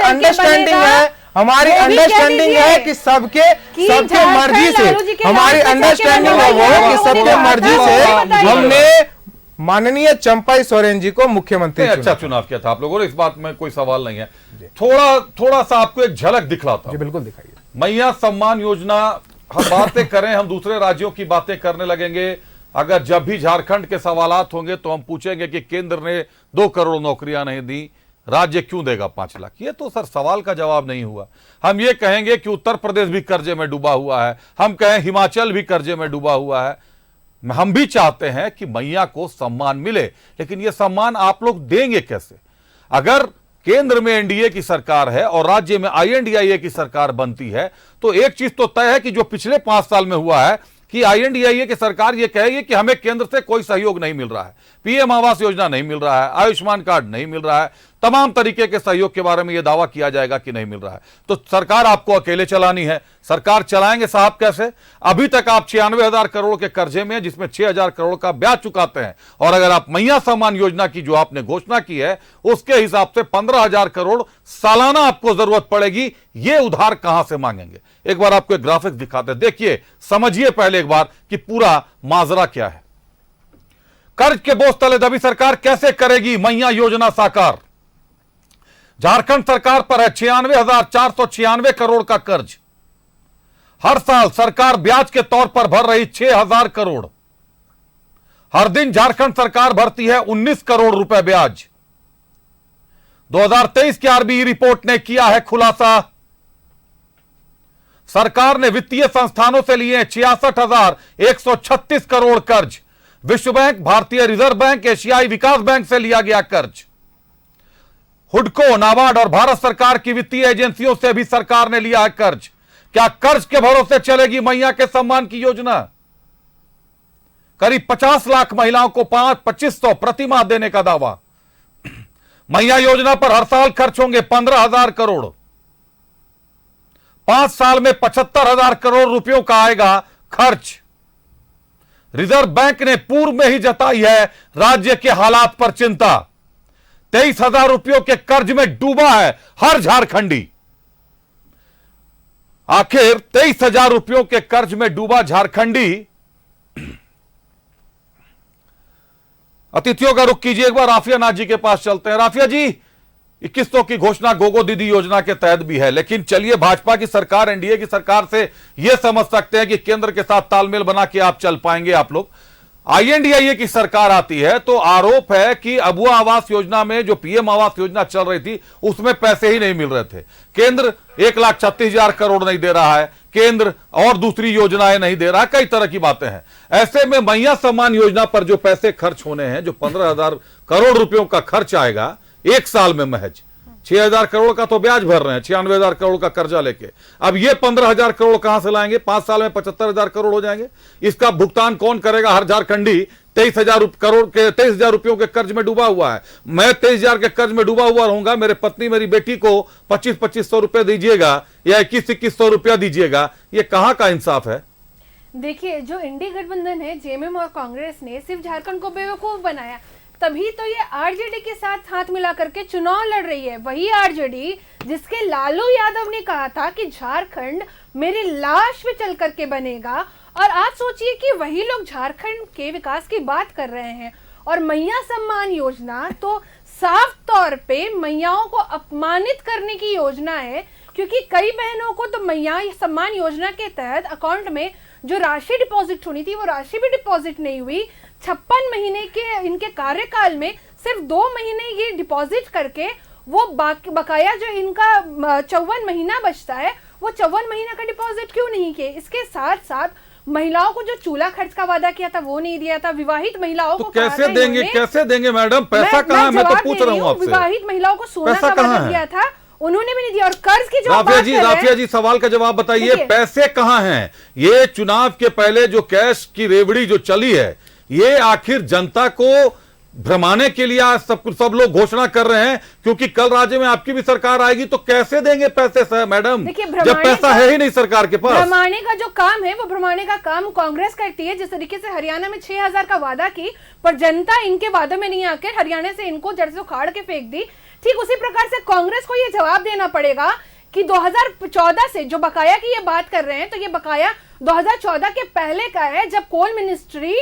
अंडरस्टैंडिंग है, हमारी अंडरस्टैंडिंग है कि सबके मर्जी से, हमारी अंडरस्टैंडिंग है वो कि सबके मर्जी से हमने माननीय चंपाई सोरेन जी को मुख्यमंत्री अच्छा चुनाव किया था आप लोगों ने, इस बात में कोई सवाल नहीं है। थोड़ा सा आपको एक झलक दिखलाता हूं। बिल्कुल दिखाइए। मैया सम्मान योजना, हम बातें करें, हम दूसरे राज्यों की बातें करने लगेंगे, अगर जब भी झारखंड के सवालात होंगे तो हम पूछेंगे कि केंद्र ने 2 करोड़ नौकरियां नहीं दी, राज्य क्यों देगा 5 लाख? ये तो सर सवाल का जवाब नहीं हुआ। हम ये कहेंगे कि उत्तर प्रदेश भी कर्जे में डूबा हुआ है, हम कहें हिमाचल भी कर्जे में डूबा हुआ है। हम भी चाहते हैं कि मैया को सम्मान मिले, लेकिन यह सम्मान आप लोग देंगे कैसे? अगर केंद्र में एनडीए की सरकार है और राज्य में आईएनडीआईए की सरकार बनती है, तो एक चीज तो तय है कि जो पिछले 5 साल में हुआ है कि आईएनडीआईए की सरकार यह कहेगी कि हमें केंद्र से कोई सहयोग नहीं मिल रहा है, पीएम आवास योजना नहीं मिल रहा है, आयुष्मान कार्ड नहीं मिल रहा है, तमाम तरीके के सहयोग के बारे में यह दावा किया जाएगा कि नहीं मिल रहा है। तो सरकार आपको अकेले चलानी है, सरकार चलाएंगे साहब कैसे? अभी तक आप 96,000 करोड़ के कर्जे में, जिसमें 6,000 करोड़ का ब्याज चुकाते हैं, और अगर आप मैया सम्मान योजना की जो आपने घोषणा की है उसके हिसाब से 15,000 करोड़ सालाना आपको जरूरत पड़ेगी, ये उधार कहां से मांगेंगे? एक बार आपको एक ग्राफिक्स दिखाते हैं, देखिए, समझिए पहले एक बार कि पूरा माजरा क्या है। कर्ज के बोझ तले दबी सरकार कैसे करेगी मैया योजना साकार? झारखंड सरकार पर है 96,496 करोड़ का कर्ज। हर साल सरकार ब्याज के तौर पर भर रही 6,000 करोड़। हर दिन झारखंड सरकार भरती है 19 करोड़ रुपए ब्याज। 2023 की आरबीआई रिपोर्ट ने किया है खुलासा, सरकार ने वित्तीय संस्थानों से लिए 66,136 करोड़ कर्ज। विश्व बैंक, भारतीय रिजर्व बैंक, एशियाई विकास बैंक से लिया गया कर्ज। हुडको, नाबार्ड और भारत सरकार की वित्तीय एजेंसियों से भी सरकार ने लिया है कर्ज। क्या कर्ज के भरोसे चलेगी मैया के सम्मान की योजना? करीब 50 लाख महिलाओं को 2500 प्रति माह देने का दावा। मैया योजना पर हर साल खर्च होंगे 15,000 करोड़। 5 साल में 75,000 करोड़ रुपयों का आएगा खर्च। रिजर्व बैंक ने पूर्व में ही जताई है राज्य के हालात पर चिंता। 23,000 रुपयों के कर्ज में डूबा है हर झारखंडी। आखिर 23,000 रुपयों के कर्ज में डूबा झारखंडी। अतिथियों का रुख कीजिए, एक बार राफिया नाथ जी के पास चलते हैं। राफिया जी, 2100 की घोषणा गोगो दीदी योजना के तहत भी है, लेकिन चलिए भाजपा की सरकार, एनडीए की सरकार से यह समझ सकते हैं कि केंद्र के साथ तालमेल बना के आप चल पाएंगे। आप लोग आईएनडीआईए की सरकार आती है तो आरोप है कि अबुआ आवास योजना में जो पीएम आवास योजना चल रही थी उसमें पैसे ही नहीं मिल रहे थे। केंद्र 1,36,000 करोड़ नहीं दे रहा है, केंद्र और दूसरी योजनाएं नहीं दे रहा, कई तरह की बातें हैं। ऐसे में मैया सम्मान योजना पर जो पैसे खर्च होने हैं, जो 15,000 करोड़ रुपयों का खर्च आएगा एक साल में, महज 6,000 करोड़ का तो ब्याज भर रहे हैं, 96,000 करोड़ का कर्जा लेके। अब ये 15,000 करोड़ कहां से लाएंगे? 5 साल में 75,000 करोड़ हो जाएंगे। इसका भुगतान कौन करेगा? हर झारखंडी 23,000 करोड़ के 23,000 रुपयों के कर्ज में डूबा हुआ है। मैं 23,000 के कर्ज में डूबा हुआ रहूंगा, मेरे पत्नी मेरी बेटी को 25-2500 रुपए दीजिएगा या 21-2100 रुपया दीजिएगा, ये कहां का इंसाफ है? देखिए, जो इंडी गठबंधन है, जेएमएम और कांग्रेस ने सिर्फ झारखंड को बेवकूफ बनाया, तभी तो ये आरजेडी के साथ हाथ मिला करके चुनाव लड़ रही है। वही आरजेडी जिसके लालू यादव ने कहा था कि झारखंड मेरी लाश पे चल करके बनेगा, और आज सोचिए कि वही लोग झारखंड के विकास की बात कर रहे हैं। और मैया सम्मान योजना तो साफ तौर पे मैयाओं को अपमानित करने की योजना है, क्योंकि कई बहनों को तो मैया सम्मान योजना के तहत अकाउंट में जो राशि डिपॉजिट होनी थी वो राशि भी डिपॉजिट नहीं हुई। 56 महीने के इनके कार्यकाल में सिर्फ 2 महीने ये डिपॉजिट करके वो बकाया जो इनका 54 महीना बचता है, वो 54 महीना का डिपॉजिट क्यों नहीं किए? इसके साथ साथ महिलाओं को जो चूल्हा खर्च का वादा किया था वो नहीं दिया था। विवाहित महिलाओं तो को कैसे देंगे? कैसे देंगे मैडम? पैसा कहाँ है? मैं तो पूछ रहा हूँ आपसे। विवाहित महिलाओं को सोना का वादा दिया था, उन्होंने भी नहीं दिया। और कर्ज की जो राफिया जी सवाल का जवाब बताइए, पैसे कहां हैं? ये चुनाव के पहले जो कैश की रेवड़ी जो चली है, ये आखिर जनता को भ्रमाने के लिए आज सब लोग घोषणा कर रहे हैं, क्योंकि कल राज्य में आपकी भी सरकार आएगी तो कैसे देंगे पैसे मैडम, जब पैसा है ही नहीं सरकार के पास? भ्रमाने का जो काम है वो भ्रमाने का काम कांग्रेस करती है। जिस तरीके से हरियाणा में 6,000 का वादा की, पर जनता इनके वादों में नहीं आकर हरियाणा से इनको जड़ से उखाड़ के फेंक दी, ठीक उसी प्रकार से कांग्रेस को ये जवाब देना पड़ेगा कि 2014 से जो बकाया की ये बात कर रहे हैं, तो ये बकाया 2014 के पहले का है, जब कोल मिनिस्ट्री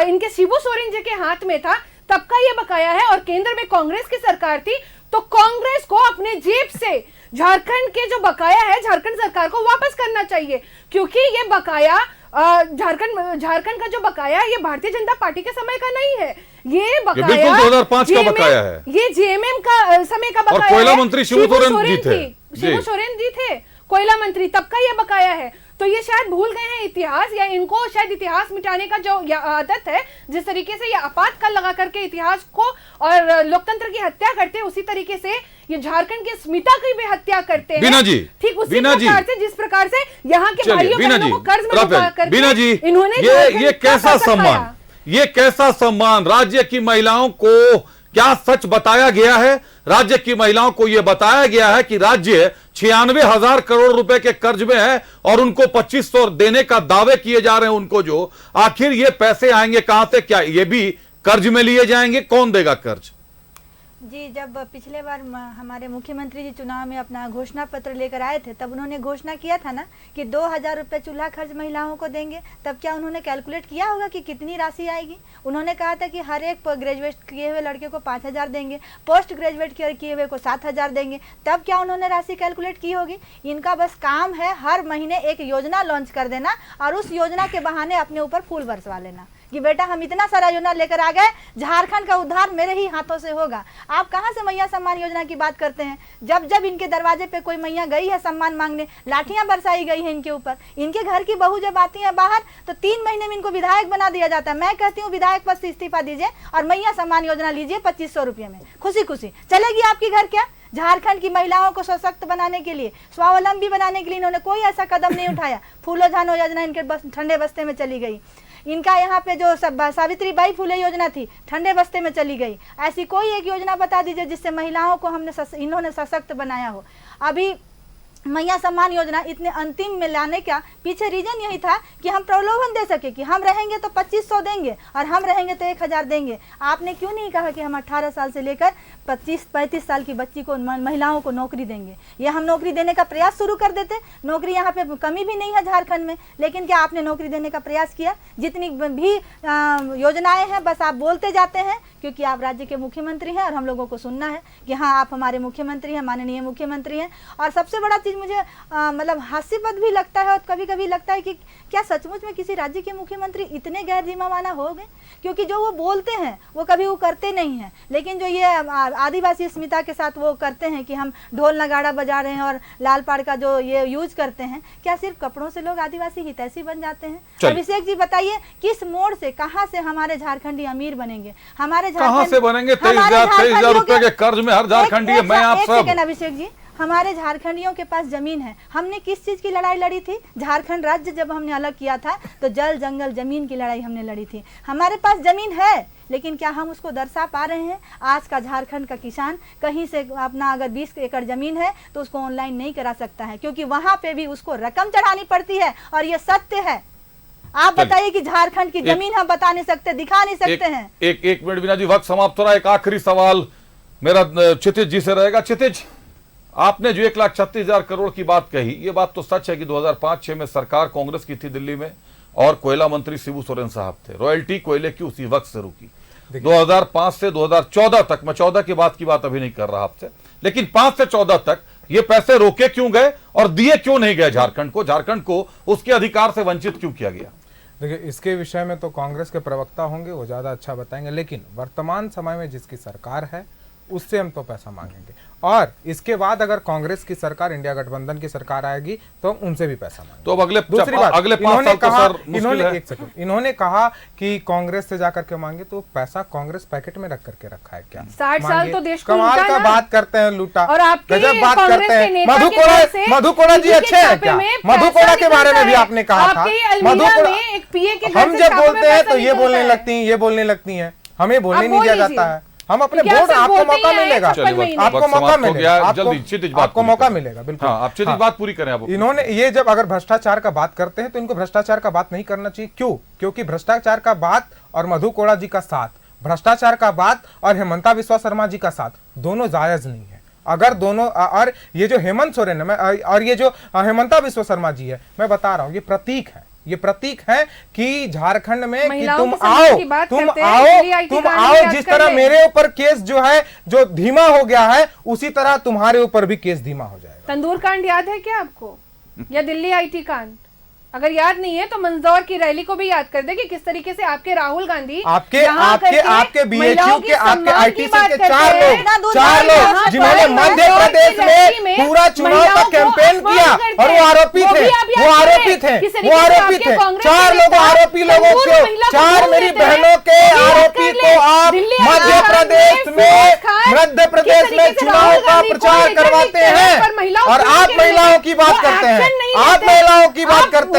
इनके शिबू सोरेन जी के हाथ में था, तब का ये बकाया है। और केंद्र में कांग्रेस की सरकार थी, तो कांग्रेस को अपने जेब से झारखंड के जो बकाया है झारखंड सरकार को वापस करना चाहिए, क्योंकि ये बकाया झारखंड का जो बकाया है ये भारतीय जनता पार्टी के समय का नहीं है। ये बकाया बिल्कुल 2005 का बकाया है। ये जेएमएम का समय का बकाया और कोयला मंत्री शिबू सोरेन जी थे कोयला मंत्री, तब का ये बकाया है। तो ये शायद भूल गए हैं इतिहास, या इनको शायद इतिहास मिटाने का जो आदत है, जिस तरीके से ये आपातकाल लगा करके इतिहास को और लोकतंत्र की हत्या करते हैं, उसी तरीके से ये झारखंड की अस्मिता की भी हत्या करते हैं। बीना जी, ठीक उसी प्रकार से जिस प्रकार से यहाँ के भाइयों बहनों को कर्ज में डुबा करके बीना जी, इन्होंने ये कैसा सम्मान, ये कैसा सम्मान? राज्य की महिलाओं को क्या सच बताया गया है? राज्य की महिलाओं को यह बताया गया है कि राज्य 96,000 करोड़ रुपए के कर्ज में है और उनको 2500 देने का दावे किए जा रहे हैं उनको। जो आखिर ये पैसे आएंगे कहां से? क्या ये भी कर्ज में लिए जाएंगे? कौन देगा कर्ज? जी, जब पिछले बार हमारे मुख्यमंत्री जी चुनाव में अपना घोषणा पत्र लेकर आए थे, तब उन्होंने घोषणा किया था ना कि 2,000 रुपये चूल्हा खर्च महिलाओं को देंगे। तब क्या उन्होंने कैलकुलेट किया होगा कि कितनी राशि आएगी? उन्होंने कहा था कि हर एक ग्रेजुएट किए हुए लड़के को 5,000 देंगे, पोस्ट ग्रेजुएट किए हुए को 7,000 देंगे। तब क्या उन्होंने राशि कैलकुलेट की होगी? इनका बस काम है हर महीने एक योजना लॉन्च कर देना और उस योजना के बहाने अपने ऊपर फूल बरसवा लेना। कि बेटा हम इतना सारा योजना लेकर आ गए, झारखंड का उद्धार मेरे ही हाथों से होगा। आप कहाँ से मैया सम्मान योजना की बात करते हैं? जब जब इनके दरवाजे पे कोई मैया गई है सम्मान मांगने, लाठियां बरसाई गई है इनके ऊपर। इनके घर की बहू जब आती है बाहर तो 3 महीने में इनको विधायक बना दिया जाता है। मैं कहती हूँ विधायक पद से इस्तीफा दीजिए और मैया सम्मान योजना लीजिए 2500 रुपये में, खुशी खुशी चलेगी आपकी घर। क्या झारखंड की महिलाओं को सशक्त बनाने के लिए, स्वावलंबी बनाने के लिए इन्होंने कोई ऐसा कदम नहीं उठाया। फूलो झानो योजना इनके ठंडे बस्ते में चली गई। इनका यहाँ पे जो सावित्री बाई फुले योजना थी ठंडे बस्ते में चली गई। ऐसी कोई एक योजना बता दीजिए जिससे महिलाओं को इन्होंने सशक्त बनाया हो। अभी मैया सम्मान योजना इतने अंतिम में लाने का पीछे रीजन यही था कि हम प्रलोभन दे सके कि हम रहेंगे तो 2500 देंगे और हम रहेंगे तो 1000 देंगे। आपने क्यों नहीं कहा कि हम 18 साल से लेकर 25-35 साल की बच्ची को, महिलाओं को नौकरी देंगे? या हम नौकरी देने का प्रयास शुरू कर देते। नौकरी यहाँ पे कमी भी नहीं है झारखंड में, लेकिन क्या आपने नौकरी देने का प्रयास किया? जितनी भी योजनाएं हैं बस आप बोलते जाते हैं, क्योंकि आप राज्य के मुख्यमंत्री हैं और हम लोगों को सुनना है कि हाँ आप हमारे मुख्यमंत्री हैं, माननीय मुख्यमंत्री हैं। और सबसे बड़ा चीज़ मुझे मतलब हास्यास्पद भी लगता है और कभी कभी लगता है कि क्या सचमुच में किसी राज्य के मुख्यमंत्री इतने गैर जिम्मेवाना हो गए? क्योंकि जो वो बोलते हैं वो कभी वो करते नहीं हैं। लेकिन जो ये आदिवासी अस्मिता के साथ वो करते हैं कि हम ढोल नगाड़ा बजा रहे हैं और लाल पाड़ का जो ये यूज करते हैं, क्या सिर्फ कपड़ों से लोग आदिवासी हितैषी बन जाते हैं? अभिषेक जी बताइए, किस मोड़ से कहाँ से हमारे झारखंडी अमीर बनेंगे? हमारे कहाँ से बनेंगे? 23,000 रुपए के कर्ज में हर झारखंडी। मैं आप सब अभिषेक जी, हमारे झारखंडियों के पास जमीन है। हमने किस चीज की लड़ाई लड़ी थी? झारखंड राज्य जब हमने अलग किया था तो जल जंगल जमीन की लड़ाई हमने लड़ी थी। हमारे पास जमीन है, लेकिन क्या हम उसको दर्शा पा रहे हैं? आज का झारखंड का किसान कहीं से अपना अगर 20 एकड़ जमीन है तो उसको ऑनलाइन नहीं करा सकता है, क्योंकि वहां पे भी उसको रकम चढ़ानी पड़ती है। और ये सत्य है। आप बताइए कि झारखंड की जमीन हम बता नहीं सकते, दिखा नहीं सकते हैं। एक मिनट बिना जी, वक्त समाप्त हो रहा है। एक आखिरी सवाल मेरा क्षितिज जी से रहेगा। क्षितिज, आपने जो 1,36,000 करोड़ की बात कही, ये बात तो सच है कि 2005-6 में सरकार कांग्रेस की थी दिल्ली में और कोयला मंत्री शिबू सोरेन साहब थे। रॉयल्टी कोयले की उसी वक्त से रुकी। 2005 से 2014 तक, मैं 14 के बाद की बात अभी नहीं कर रहा आपसे, लेकिन 5 से 14 तक ये पैसे रोके क्यों गए और दिए क्यों नहीं गए झारखंड को? झारखंड को उसके अधिकार से वंचित क्यों किया गया? देखिए, इसके विषय में तो कांग्रेस के प्रवक्ता होंगे, वो ज़्यादा अच्छा बताएंगे। लेकिन वर्तमान समय में जिसकी सरकार है उससे हम तो पैसा मांगेंगे, और इसके बाद अगर कांग्रेस की सरकार, इंडिया गठबंधन की सरकार आएगी तो उनसे भी पैसा मांगेंगे। तो अब अगले 5 साल तो इन्होंने कहा कि कांग्रेस से जाकर के मांगे, तो पैसा कांग्रेस पैकेट में रख करके रखा है क्या? 60 साल तो देश को कमाल का बात करते हैं, लूटा और आपके गजब बात कांग्रेस करते के हैं। नेता के घर से मधु कोड़ा जी अच्छे हैं क्या? मधु कोड़ा के बारे में भी आपने कहा था। मधु कोड़ा, हम जब बोलते हैं तो ये बोलने लगती हैं, ये बोलने लगती हैं, हमें बोलने नहीं दिया जाता है। हम अपने वोट, आपको मौका मिलेगा, आपको मौका मिलेगा, जल्दी आपको मौका मिलेगा, बिल्कुल। आप क्षितिज बात पूरी करें। आप इन्होंने ये जब अगर भ्रष्टाचार का बात करते हैं तो इनको भ्रष्टाचार का बात नहीं करना चाहिए। क्यों? क्योंकि भ्रष्टाचार का बात और मधु कोड़ा जी का साथ, भ्रष्टाचार का बात और हेमंता बिस्वा शर्मा जी का साथ, दोनों जायज नहीं है। अगर दोनों, और ये जो हेमंत सोरेन है और ये जो हेमंता बिस्वा शर्मा जी है, मैं बता रहा हूँ, ये प्रतीक है। ये प्रतीक है कि झारखंड में कि तुम आओ, जिस तरह मेरे ऊपर केस जो है जो धीमा हो गया है, उसी तरह तुम्हारे ऊपर भी केस धीमा हो जाएगा। तंदूर कांड याद है क्या आपको? या दिल्ली आईटी कांड? अगर याद नहीं है तो मंदसौर की रैली को भी याद कर दे कि किस तरीके से आपके राहुल गांधी, आपके बीएचयू के, आपके आईटीसी के 4 लोग जिन्होंने मध्य प्रदेश में पूरा चुनाव का कैंपेन किया और वो आरोपी थे। 4 लोग आरोपी लोगों को, 4 मेरी बहनों के आरोपी को आप मध्य प्रदेश में चुनाव का प्रचार करवाते हैं और आप महिलाओं की बात करते हैं। आप महिलाओं की बात करते हैं,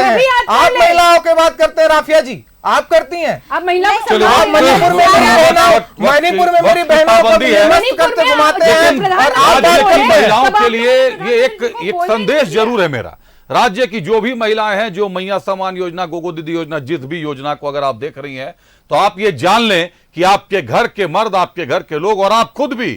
आप महिलाओं की बात करते हैं। राफिया जी, आप करती हैं। आप महिलाओं को मणिपुर में मेरी बहनों को मस्त करते घुमाते हैं। और आज की महिलाओं के लिए ये एक संदेश जरूर है मेरा। राज्य की जो भी महिलाएं हैं, जो मैया सम्मान योजना, गोगो दीदी योजना, जिस भी योजना को अगर आप देख रही हैं, तो आप ये जान लें कि आपके घर के मर्द, आपके घर के लोग और आप खुद भी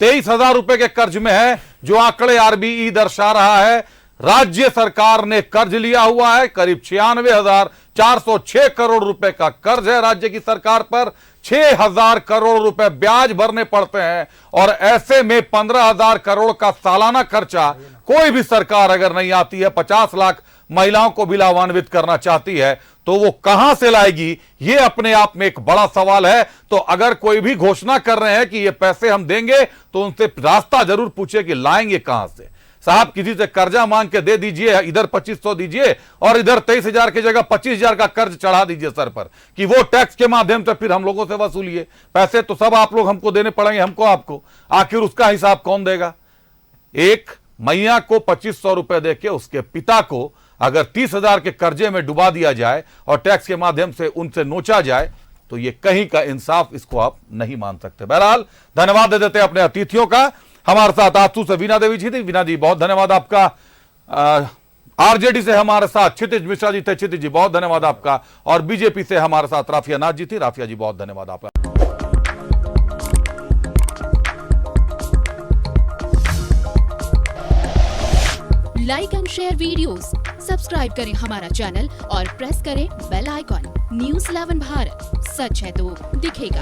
23,000 रुपए के कर्ज में है, जो आंकड़े आरबीई दर्शा रहा है। राज्य सरकार ने कर्ज लिया हुआ है करीब 96,000 406 करोड़ रुपए का कर्ज है राज्य की सरकार पर, 6000 करोड़ रुपए ब्याज भरने पड़ते हैं, और ऐसे में 15,000 करोड़ का सालाना खर्चा कोई भी सरकार अगर नहीं आती है, 50 लाख महिलाओं को भी लाभान्वित करना चाहती है, तो वो कहां से लाएगी, ये अपने आप में एक बड़ा सवाल है। तो अगर कोई भी घोषणा कर रहे हैं कि ये पैसे हम देंगे, तो उनसे रास्ता जरूर पूछे कि लाएंगे कहां से। साहब किसी से कर्जा मांग के दे दीजिए, इधर 2500 दीजिए और इधर 23,000 की जगह 25,000 का कर्ज चढ़ा दीजिए सर पर, कि वो टैक्स के माध्यम से फिर हम लोगों से वसूलिए। पैसे तो सब आप लोग हमको देने पड़ेंगे, हमको आपको, आखिर उसका हिसाब कौन देगा। एक मैया को 2500 रुपए देके उसके पिता को अगर 30,000 के कर्जे में डुबा दिया जाए और टैक्स के माध्यम से उनसे नोचा जाए, तो ये कहीं का इंसाफ, इसको आप नहीं मान सकते। बहरहाल धन्यवाद दे देते हैं अपने अतिथियों का। हमारे साथ आजसू से वीना देवी जी थी। वीना जी बहुत धन्यवाद आपका। आरजेडी से हमारे साथ क्षितिज मिश्रा जी थे। क्षितिज जी बहुत धन्यवाद आपका। और बीजेपी से हमारे साथ राफिया नाथ जी थी। राफिया जी बहुत धन्यवाद आपका। Like and share videos, subscribe करें हमारा चैनल और प्रेस करें बेल आइकॉन। न्यूज़ 11 भारत, सच है तो दिखेगा।